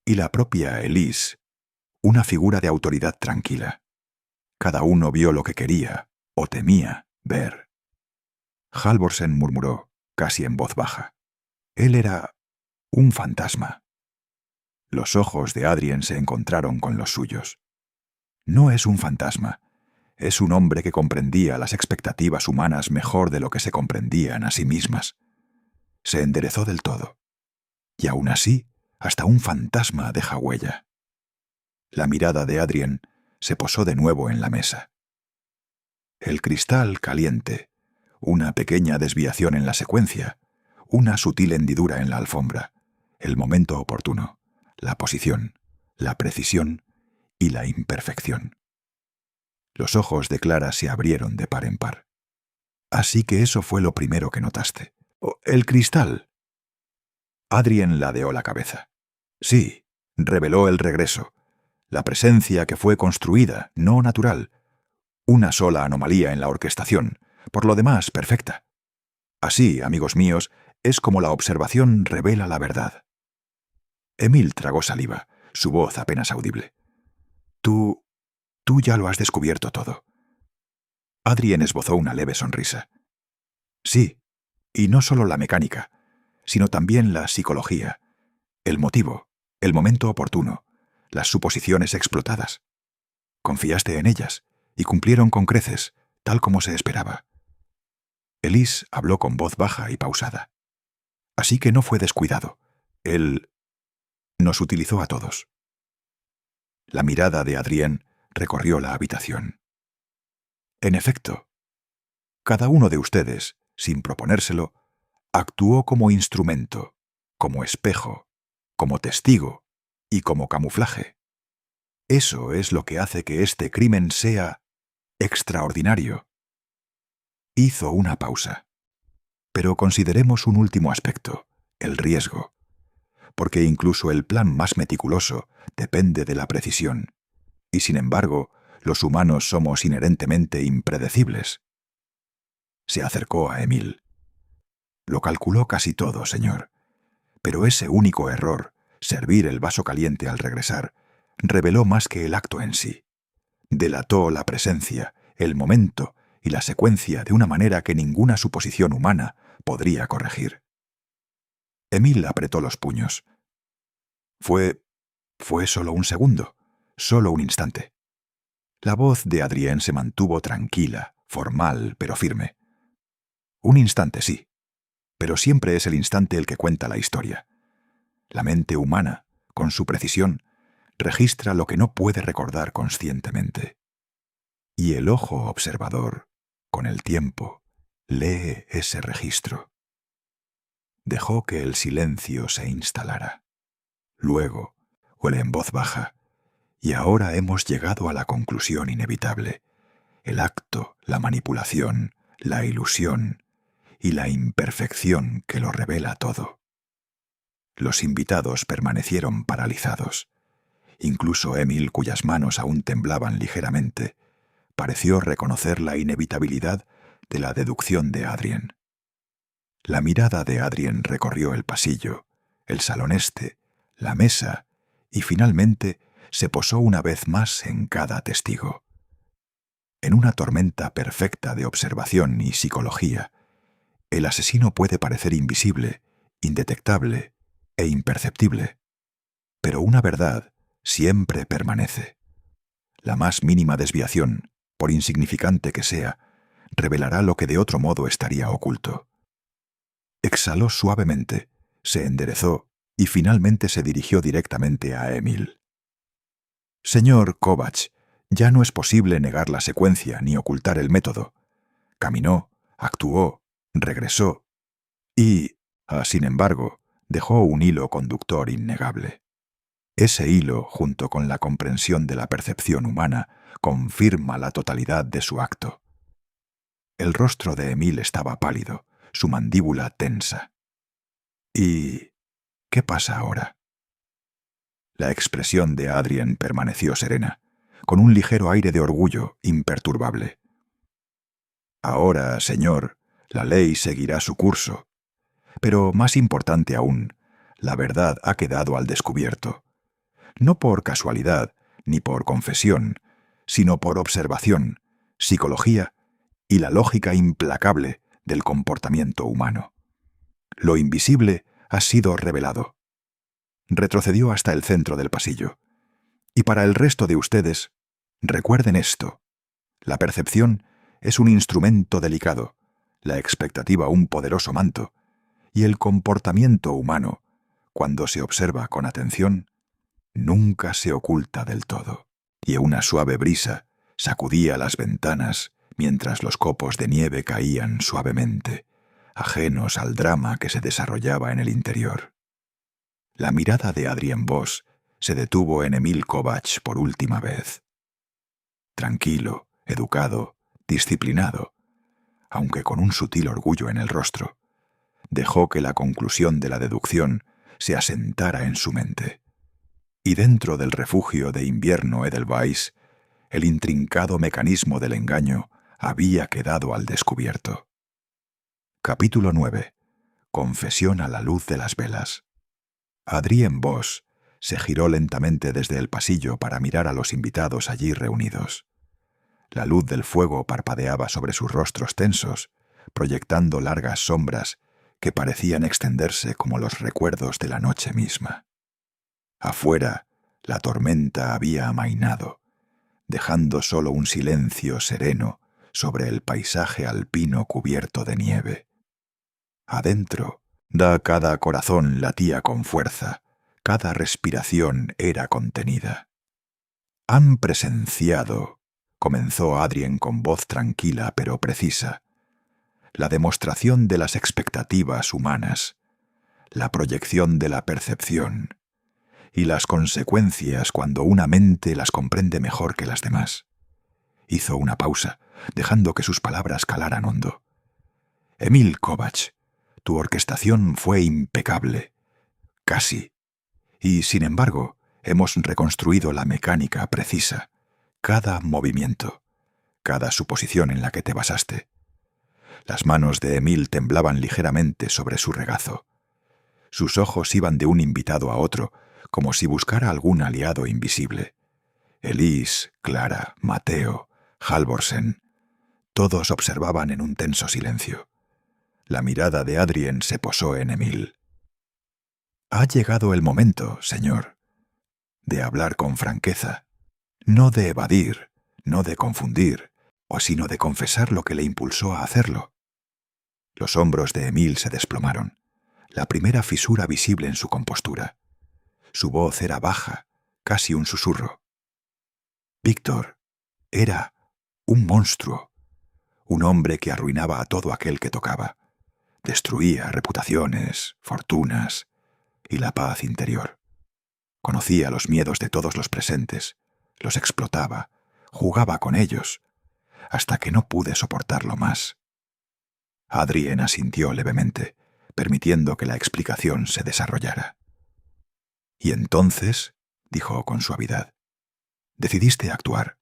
y la propia Elise, una figura de autoridad tranquila. Cada uno vio lo que quería, o temía, ver. Halvorsen murmuró, casi en voz baja. Él era un fantasma. Los ojos de Adrien se encontraron con los suyos. No es un fantasma, es un hombre que comprendía las expectativas humanas mejor de lo que se comprendían a sí mismas. Se enderezó del todo. Y aún así, hasta un fantasma deja huella. La mirada de Adrien se posó de nuevo en la mesa. El cristal caliente, una pequeña desviación en la secuencia, una sutil hendidura en la alfombra, el momento oportuno, la posición, la precisión y la imperfección. Los ojos de Clara se abrieron de par en par. Así que eso fue lo primero que notaste. ¡El cristal! Adrien ladeó la cabeza. Sí, reveló el regreso. La presencia que fue construida, no natural. Una sola anomalía en la orquestación, por lo demás perfecta. Así, amigos míos, es como la observación revela la verdad. Emil tragó saliva, su voz apenas audible. Tú ya lo has descubierto todo. Adrien esbozó una leve sonrisa. Sí, y no solo la mecánica, sino también la psicología, el motivo, el momento oportuno, las suposiciones explotadas. Confiaste en ellas y cumplieron con creces, tal como se esperaba. Elise habló con voz baja y pausada. Así que no fue descuidado. Él nos utilizó a todos. La mirada de Adrien recorrió la habitación. En efecto, cada uno de ustedes, sin proponérselo, actuó como instrumento, como espejo, como testigo y como camuflaje. Eso es lo que hace que este crimen sea extraordinario. Hizo una pausa. Pero consideremos un último aspecto, el riesgo, porque incluso el plan más meticuloso depende de la precisión, y sin embargo, los humanos somos inherentemente impredecibles. Se acercó a Emil. Lo calculó casi todo, señor, pero ese único error, servir el vaso caliente al regresar, reveló más que el acto en sí. Delató la presencia, el momento y la secuencia de una manera que ninguna suposición humana podría corregir. Emil apretó los puños. Fue solo un segundo, solo un instante. La voz de Adrien se mantuvo tranquila, formal, pero firme. Un instante, sí, pero siempre es el instante el que cuenta la historia. La mente humana, con su precisión, registra lo que no puede recordar conscientemente. Y el ojo observador, con el tiempo, lee ese registro. Dejó que el silencio se instalara. Luego, huele en voz baja, y ahora hemos llegado a la conclusión inevitable. El acto, la manipulación, la ilusión y la imperfección que lo revela todo. Los invitados permanecieron paralizados. Incluso Emil, cuyas manos aún temblaban ligeramente, pareció reconocer la inevitabilidad de la deducción de Adrien. La mirada de Adrien recorrió el pasillo, el salón este, la mesa, y finalmente se posó una vez más en cada testigo. En una tormenta perfecta de observación y psicología, el asesino puede parecer invisible, indetectable e imperceptible, pero una verdad siempre permanece. La más mínima desviación, por insignificante que sea, revelará lo que de otro modo estaría oculto. Exhaló suavemente, se enderezó y finalmente se dirigió directamente a Emil. Señor Kovacs, ya no es posible negar la secuencia ni ocultar el método. Caminó, actuó, regresó y, sin embargo, dejó un hilo conductor innegable. Ese hilo, junto con la comprensión de la percepción humana, confirma la totalidad de su acto. El rostro de Emil estaba pálido, su mandíbula tensa. ¿Y qué pasa ahora? La expresión de Adrien permaneció serena, con un ligero aire de orgullo imperturbable. Ahora, señor, la ley seguirá su curso. Pero más importante aún, la verdad ha quedado al descubierto. No por casualidad, ni por confesión, sino por observación, psicología y la lógica implacable del comportamiento humano. Lo invisible ha sido revelado. Retrocedió hasta el centro del pasillo. Y para el resto de ustedes, recuerden esto. La percepción es un instrumento delicado, la expectativa un poderoso manto, y el comportamiento humano, cuando se observa con atención, nunca se oculta del todo. Y una suave brisa sacudía las ventanas mientras los copos de nieve caían suavemente, ajenos al drama que se desarrollaba en el interior. La mirada de Adrien Boss se detuvo en Emil Kovacs por última vez. Tranquilo, educado, disciplinado, aunque con un sutil orgullo en el rostro, dejó que la conclusión de la deducción se asentara en su mente. Y dentro del refugio de invierno Edelweiss, el intrincado mecanismo del engaño había quedado al descubierto. Capítulo 9. Confesión a la luz de las velas. Adrien Boss se giró lentamente desde el pasillo para mirar a los invitados allí reunidos. La luz del fuego parpadeaba sobre sus rostros tensos, proyectando largas sombras que parecían extenderse como los recuerdos de la noche misma. Afuera, la tormenta había amainado, dejando solo un silencio sereno sobre el paisaje alpino cubierto de nieve. Adentro, cada corazón latía con fuerza, cada respiración era contenida. «Han presenciado», comenzó Adrien con voz tranquila pero precisa, «la demostración de las expectativas humanas, la proyección de la percepción y las consecuencias cuando una mente las comprende mejor que las demás». Hizo una pausa, dejando que sus palabras calaran hondo. «Emil Kovacs, tu orquestación fue impecable. Casi. Y, sin embargo, hemos reconstruido la mecánica precisa, cada movimiento, cada suposición en la que te basaste». Las manos de Emil temblaban ligeramente sobre su regazo. Sus ojos iban de un invitado a otro, como si buscara algún aliado invisible. Elise, Clara, Mateo, Halvorsen, todos observaban en un tenso silencio. La mirada de Adrien se posó en Emil. «Ha llegado el momento, señor, de hablar con franqueza, no de evadir, no de confundir, sino de confesar lo que le impulsó a hacerlo». Los hombros de Emil se desplomaron, la primera fisura visible en su compostura. Su voz era baja, casi un susurro. Víctor era un monstruo, un hombre que arruinaba a todo aquel que tocaba. Destruía reputaciones, fortunas y la paz interior. Conocía los miedos de todos los presentes, los explotaba, jugaba con ellos, hasta que no pude soportarlo más. Adrien asintió levemente, permitiendo que la explicación se desarrollara. «Y entonces», dijo con suavidad, «decidiste actuar,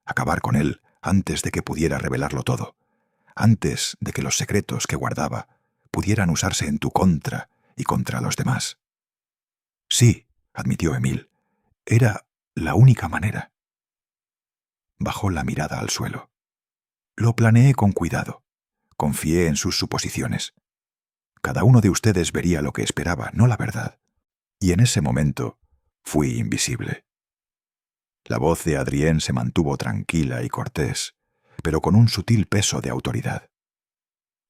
acabar con él antes de que pudiera revelarlo todo, antes de que los secretos que guardaba pudieran usarse en tu contra y contra los demás». «Sí», admitió Emil, «era la única manera». Bajó la mirada al suelo. «Lo planeé con cuidado. Confié en sus suposiciones. Cada uno de ustedes vería lo que esperaba, no la verdad. Y en ese momento fui invisible». La voz de Adrien se mantuvo tranquila y cortés, pero con un sutil peso de autoridad.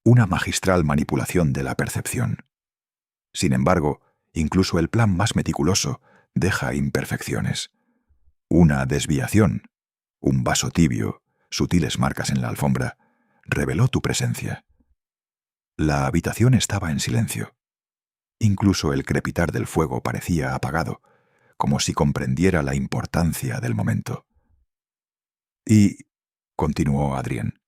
Una magistral manipulación de la percepción. Sin embargo, incluso el plan más meticuloso deja imperfecciones. Una desviación, un vaso tibio, sutiles marcas en la alfombra, reveló tu presencia. La habitación estaba en silencio. Incluso el crepitar del fuego parecía apagado, como si comprendiera la importancia del momento. «Y», continuó Adrien,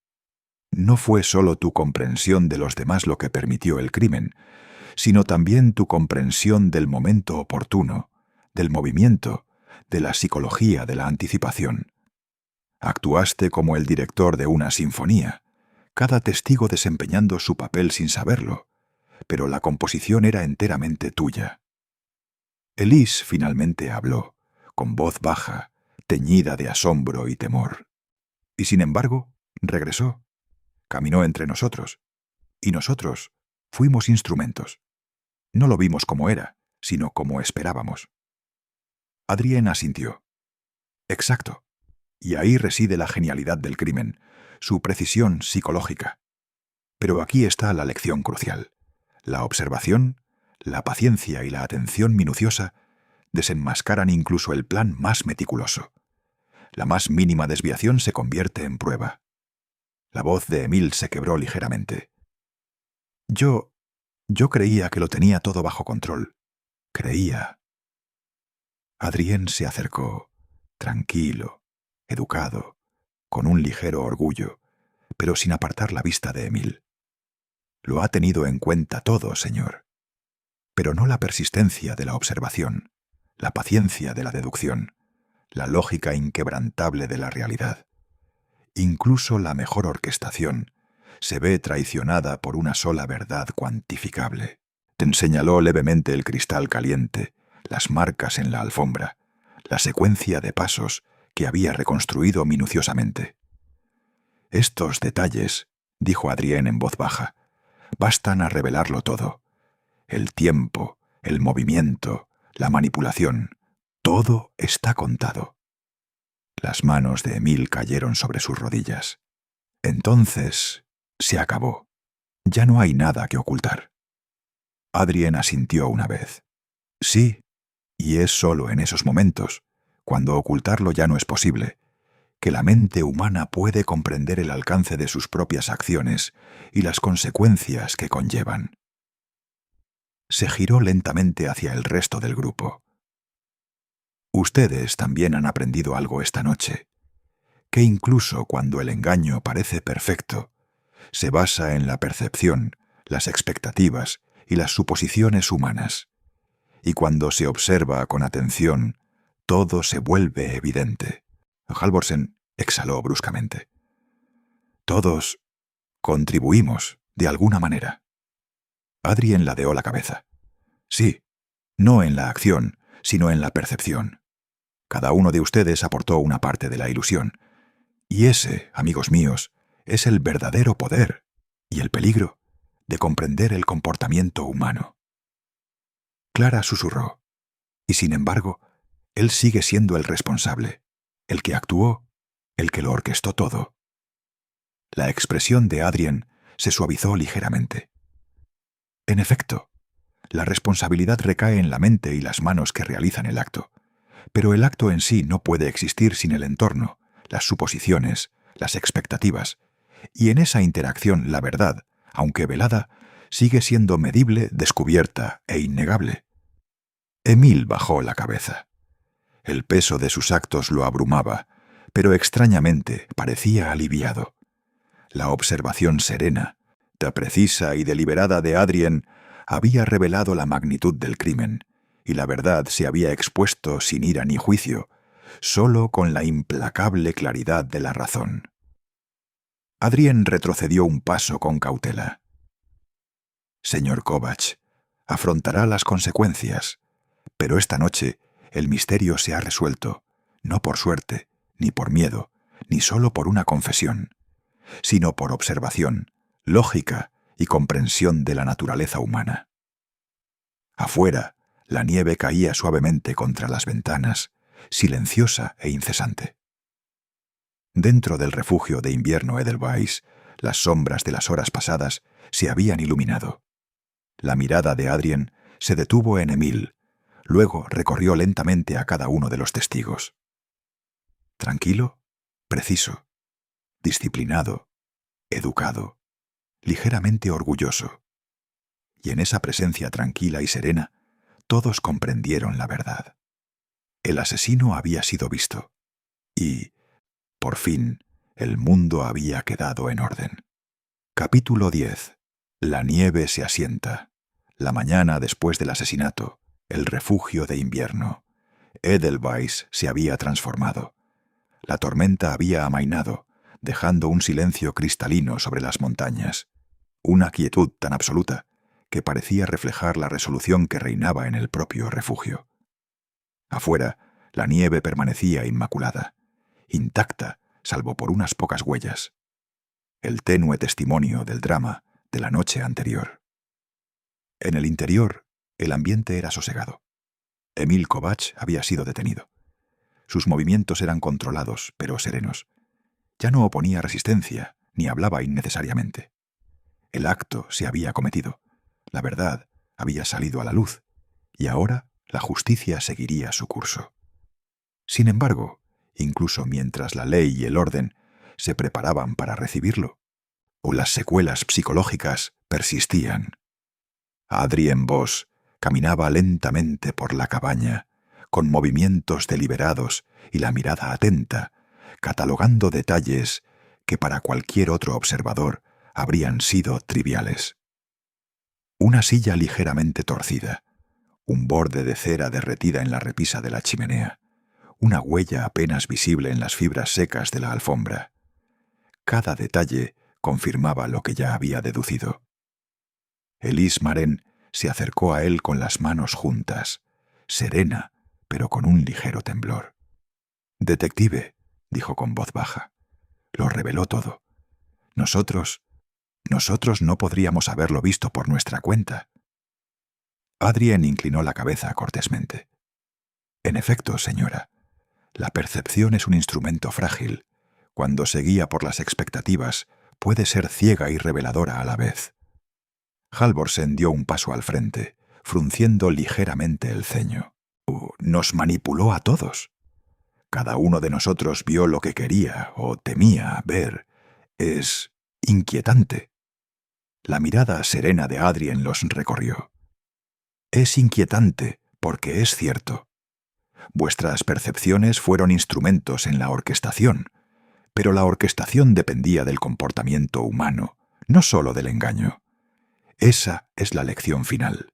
«no fue solo tu comprensión de los demás lo que permitió el crimen, sino también tu comprensión del momento oportuno, del movimiento, de la psicología de la anticipación. Actuaste como el director de una sinfonía, cada testigo desempeñando su papel sin saberlo, pero la composición era enteramente tuya». Elise finalmente habló, con voz baja, teñida de asombro y temor. Y sin embargo, regresó, caminó entre nosotros, y nosotros fuimos instrumentos. No lo vimos como era, sino como esperábamos. Adrien asintió. «Exacto. Y ahí reside la genialidad del crimen, su precisión psicológica. Pero aquí está la lección crucial. La observación, la paciencia y la atención minuciosa desenmascaran incluso el plan más meticuloso. La más mínima desviación se convierte en prueba». La voz de Emil se quebró ligeramente. Yo creía que lo tenía todo bajo control. Creía». Adrien se acercó, tranquilo, educado, con un ligero orgullo, pero sin apartar la vista de Emil. «Lo ha tenido en cuenta todo, señor. pero no la persistencia de la observación, la paciencia de la deducción, la lógica inquebrantable de la realidad. Incluso la mejor orquestación se ve traicionada por una sola verdad cuantificable. Señaló levemente el cristal caliente, las marcas en la alfombra, la secuencia de pasos que había reconstruido minuciosamente. Estos detalles, dijo Adrien en voz baja, bastan a revelarlo todo. El tiempo, el movimiento, la manipulación, todo está contado. Las manos de Emile cayeron sobre sus rodillas. Entonces, se acabó. Ya no hay nada que ocultar. Adrien asintió una vez. Sí, y es solo en esos momentos, cuando ocultarlo ya no es posible, que la mente humana puede comprender el alcance de sus propias acciones y las consecuencias que conllevan. Se giró lentamente hacia el resto del grupo. Ustedes también han aprendido algo esta noche, que incluso cuando el engaño parece perfecto, se basa en la percepción, las expectativas y las suposiciones humanas, y cuando se observa con atención, todo se vuelve evidente. Halvorsen exhaló bruscamente. Todos contribuimos de alguna manera. Adrien ladeó la cabeza. Sí, no en la acción, sino en la percepción. Cada uno de ustedes aportó una parte de la ilusión. Y ese, amigos míos, es el verdadero poder y el peligro de comprender el comportamiento humano. Clara susurró. Y sin embargo, él sigue siendo el responsable, el que actuó, el que lo orquestó todo. La expresión de Adrien se suavizó ligeramente. En efecto, la responsabilidad recae en la mente y las manos que realizan el acto, pero el acto en sí no puede existir sin el entorno, las suposiciones, las expectativas, y en esa interacción la verdad, aunque velada, sigue siendo medible, descubierta e innegable. Emile bajó la cabeza. El peso de sus actos lo abrumaba, pero extrañamente parecía aliviado. La observación serena, tan precisa y deliberada de Adrien había revelado la magnitud del crimen, y la verdad se había expuesto sin ira ni juicio, solo con la implacable claridad de la razón. Adrien retrocedió un paso con cautela. Señor Kovács, afrontará las consecuencias, pero esta noche el misterio se ha resuelto, no por suerte, ni por miedo, ni solo por una confesión, sino por observación, lógica y comprensión de la naturaleza humana. Afuera, la nieve caía suavemente contra las ventanas, silenciosa e incesante. Dentro del refugio de invierno Edelweiss, las sombras de las horas pasadas se habían iluminado. La mirada de Adrien se detuvo en Emile, luego recorrió lentamente a cada uno de los testigos. Tranquilo, preciso, disciplinado, educado, ligeramente orgulloso. Y en esa presencia tranquila y serena, todos comprendieron la verdad. El asesino había sido visto, y, por fin, el mundo había quedado en orden. Capítulo 10. La nieve se asienta. La mañana después del asesinato, el refugio de invierno. Edelweiss se había transformado. La tormenta había amainado, dejando un silencio cristalino sobre las montañas, una quietud tan absoluta que parecía reflejar la resolución que reinaba en el propio refugio. Afuera, la nieve permanecía inmaculada, intacta, salvo por unas pocas huellas, el tenue testimonio del drama de la noche anterior. En el interior, el ambiente era sosegado. Emile Kovács había sido detenido. Sus movimientos eran controlados, pero serenos. Ya no oponía resistencia, ni hablaba innecesariamente. El acto se había cometido. La verdad había salido a la luz, y ahora la justicia seguiría su curso. Sin embargo, incluso mientras la ley y el orden se preparaban para recibirlo, o las secuelas psicológicas persistían. Adrien Bos caminaba lentamente por la cabaña, con movimientos deliberados y la mirada atenta, catalogando detalles que para cualquier otro observador habrían sido triviales. Una silla ligeramente torcida, un borde de cera derretida en la repisa de la chimenea, una huella apenas visible en las fibras secas de la alfombra. Cada detalle confirmaba lo que ya había deducido. Elise Marén se acercó a él con las manos juntas, serena, pero con un ligero temblor. «Detective», dijo con voz baja, «lo reveló todo. Nosotros no podríamos haberlo visto por nuestra cuenta». Adrien inclinó la cabeza cortésmente. «En efecto, señora, la percepción es un instrumento frágil. Cuando se guía por las expectativas, puede ser ciega y reveladora a la vez». Halvorsen dio un paso al frente, frunciendo ligeramente el ceño. «Nos manipuló a todos. Cada uno de nosotros vio lo que quería o temía ver. Es inquietante». La mirada serena de Adrien los recorrió. «Es inquietante porque es cierto. Vuestras percepciones fueron instrumentos en la orquestación, pero la orquestación dependía del comportamiento humano, no solo del engaño. Esa es la lección final.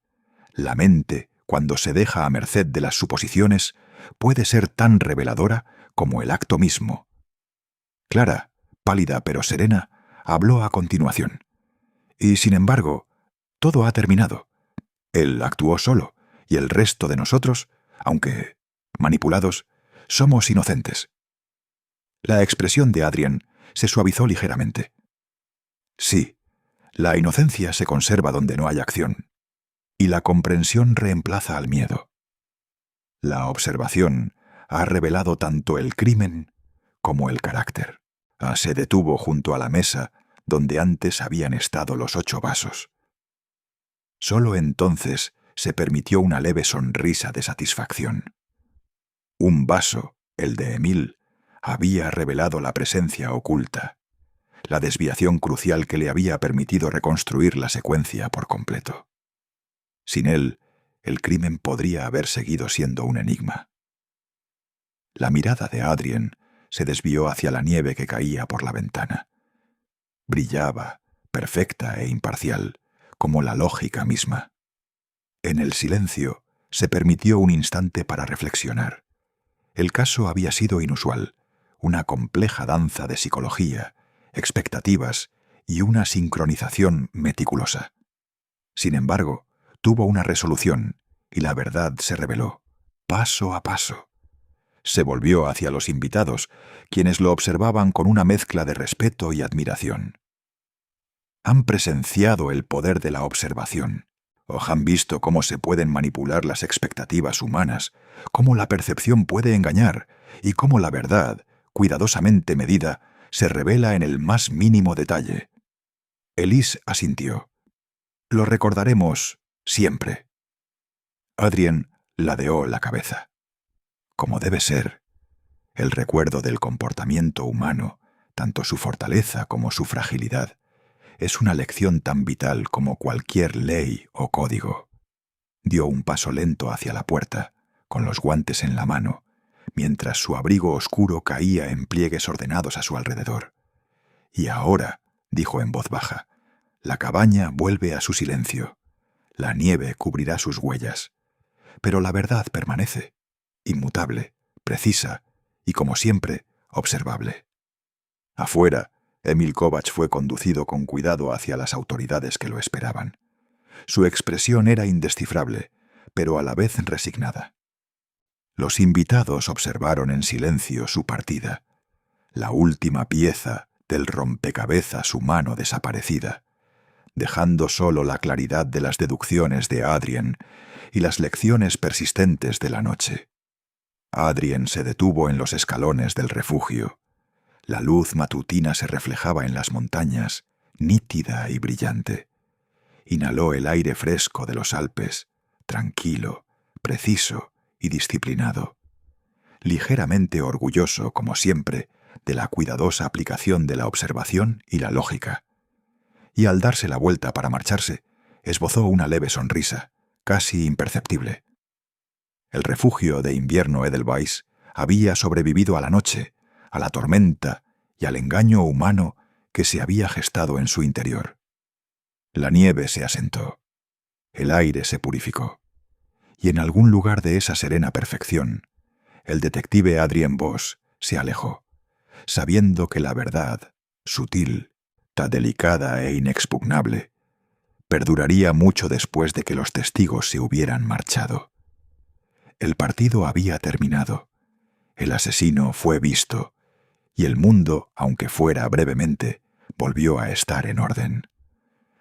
La mente, cuando se deja a merced de las suposiciones, puede ser tan reveladora como el acto mismo». Clara, pálida pero serena, habló a continuación. «Y sin embargo, todo ha terminado. Él actuó solo, y el resto de nosotros, aunque manipulados, somos inocentes». La expresión de Adrien se suavizó ligeramente. «Sí, la inocencia se conserva donde no hay acción, y la comprensión reemplaza al miedo. La observación ha revelado tanto el crimen como el carácter». Se detuvo junto a la mesa donde antes habían estado los 8 vasos. Solo entonces se permitió una leve sonrisa de satisfacción. Un vaso, el de Emil, había revelado la presencia oculta, la desviación crucial que le había permitido reconstruir la secuencia por completo. Sin él, el crimen podría haber seguido siendo un enigma. La mirada de Adrien se desvió hacia la nieve que caía por la ventana. Brillaba, perfecta e imparcial, como la lógica misma. En el silencio se permitió un instante para reflexionar. El caso había sido inusual, una compleja danza de psicología, expectativas y una sincronización meticulosa. Sin embargo, tuvo una resolución y la verdad se reveló, paso a paso. Se volvió hacia los invitados, quienes lo observaban con una mezcla de respeto y admiración. Han presenciado el poder de la observación, o han visto cómo se pueden manipular las expectativas humanas, cómo la percepción puede engañar y cómo la verdad, cuidadosamente medida, se revela en el más mínimo detalle. Elise asintió. «Lo recordaremos siempre». Adrien ladeó la cabeza. «Como debe ser. El recuerdo del comportamiento humano, tanto su fortaleza como su fragilidad, es una lección tan vital como cualquier ley o código». Dio un paso lento hacia la puerta, con los guantes en la mano, mientras su abrigo oscuro caía en pliegues ordenados a su alrededor. «Y ahora», dijo en voz baja, «la cabaña vuelve a su silencio. La nieve cubrirá sus huellas. Pero la verdad permanece, inmutable, precisa y, como siempre, observable». Afuera, Emil Kovacs fue conducido con cuidado hacia las autoridades que lo esperaban. Su expresión era indescifrable, pero a la vez resignada. Los invitados observaron en silencio su partida, la última pieza del rompecabezas humano desaparecida, dejando solo la claridad de las deducciones de Adrien y las lecciones persistentes de la noche. Adrien se detuvo en los escalones del refugio. La luz matutina se reflejaba en las montañas, nítida y brillante. Inhaló el aire fresco de los Alpes, tranquilo, preciso y disciplinado. Ligeramente orgulloso, como siempre, de la cuidadosa aplicación de la observación y la lógica. Y al darse la vuelta para marcharse, esbozó una leve sonrisa, casi imperceptible. El refugio de invierno Edelweiss había sobrevivido a la noche, a la tormenta y al engaño humano que se había gestado en su interior. La nieve se asentó. El aire se purificó. y en algún lugar de esa serena perfección, el detective Adrien Boss se alejó, sabiendo que la verdad, sutil, tan delicada e inexpugnable, perduraría mucho después de que los testigos se hubieran marchado. El partido había terminado, el asesino fue visto, y el mundo, aunque fuera brevemente, volvió a estar en orden.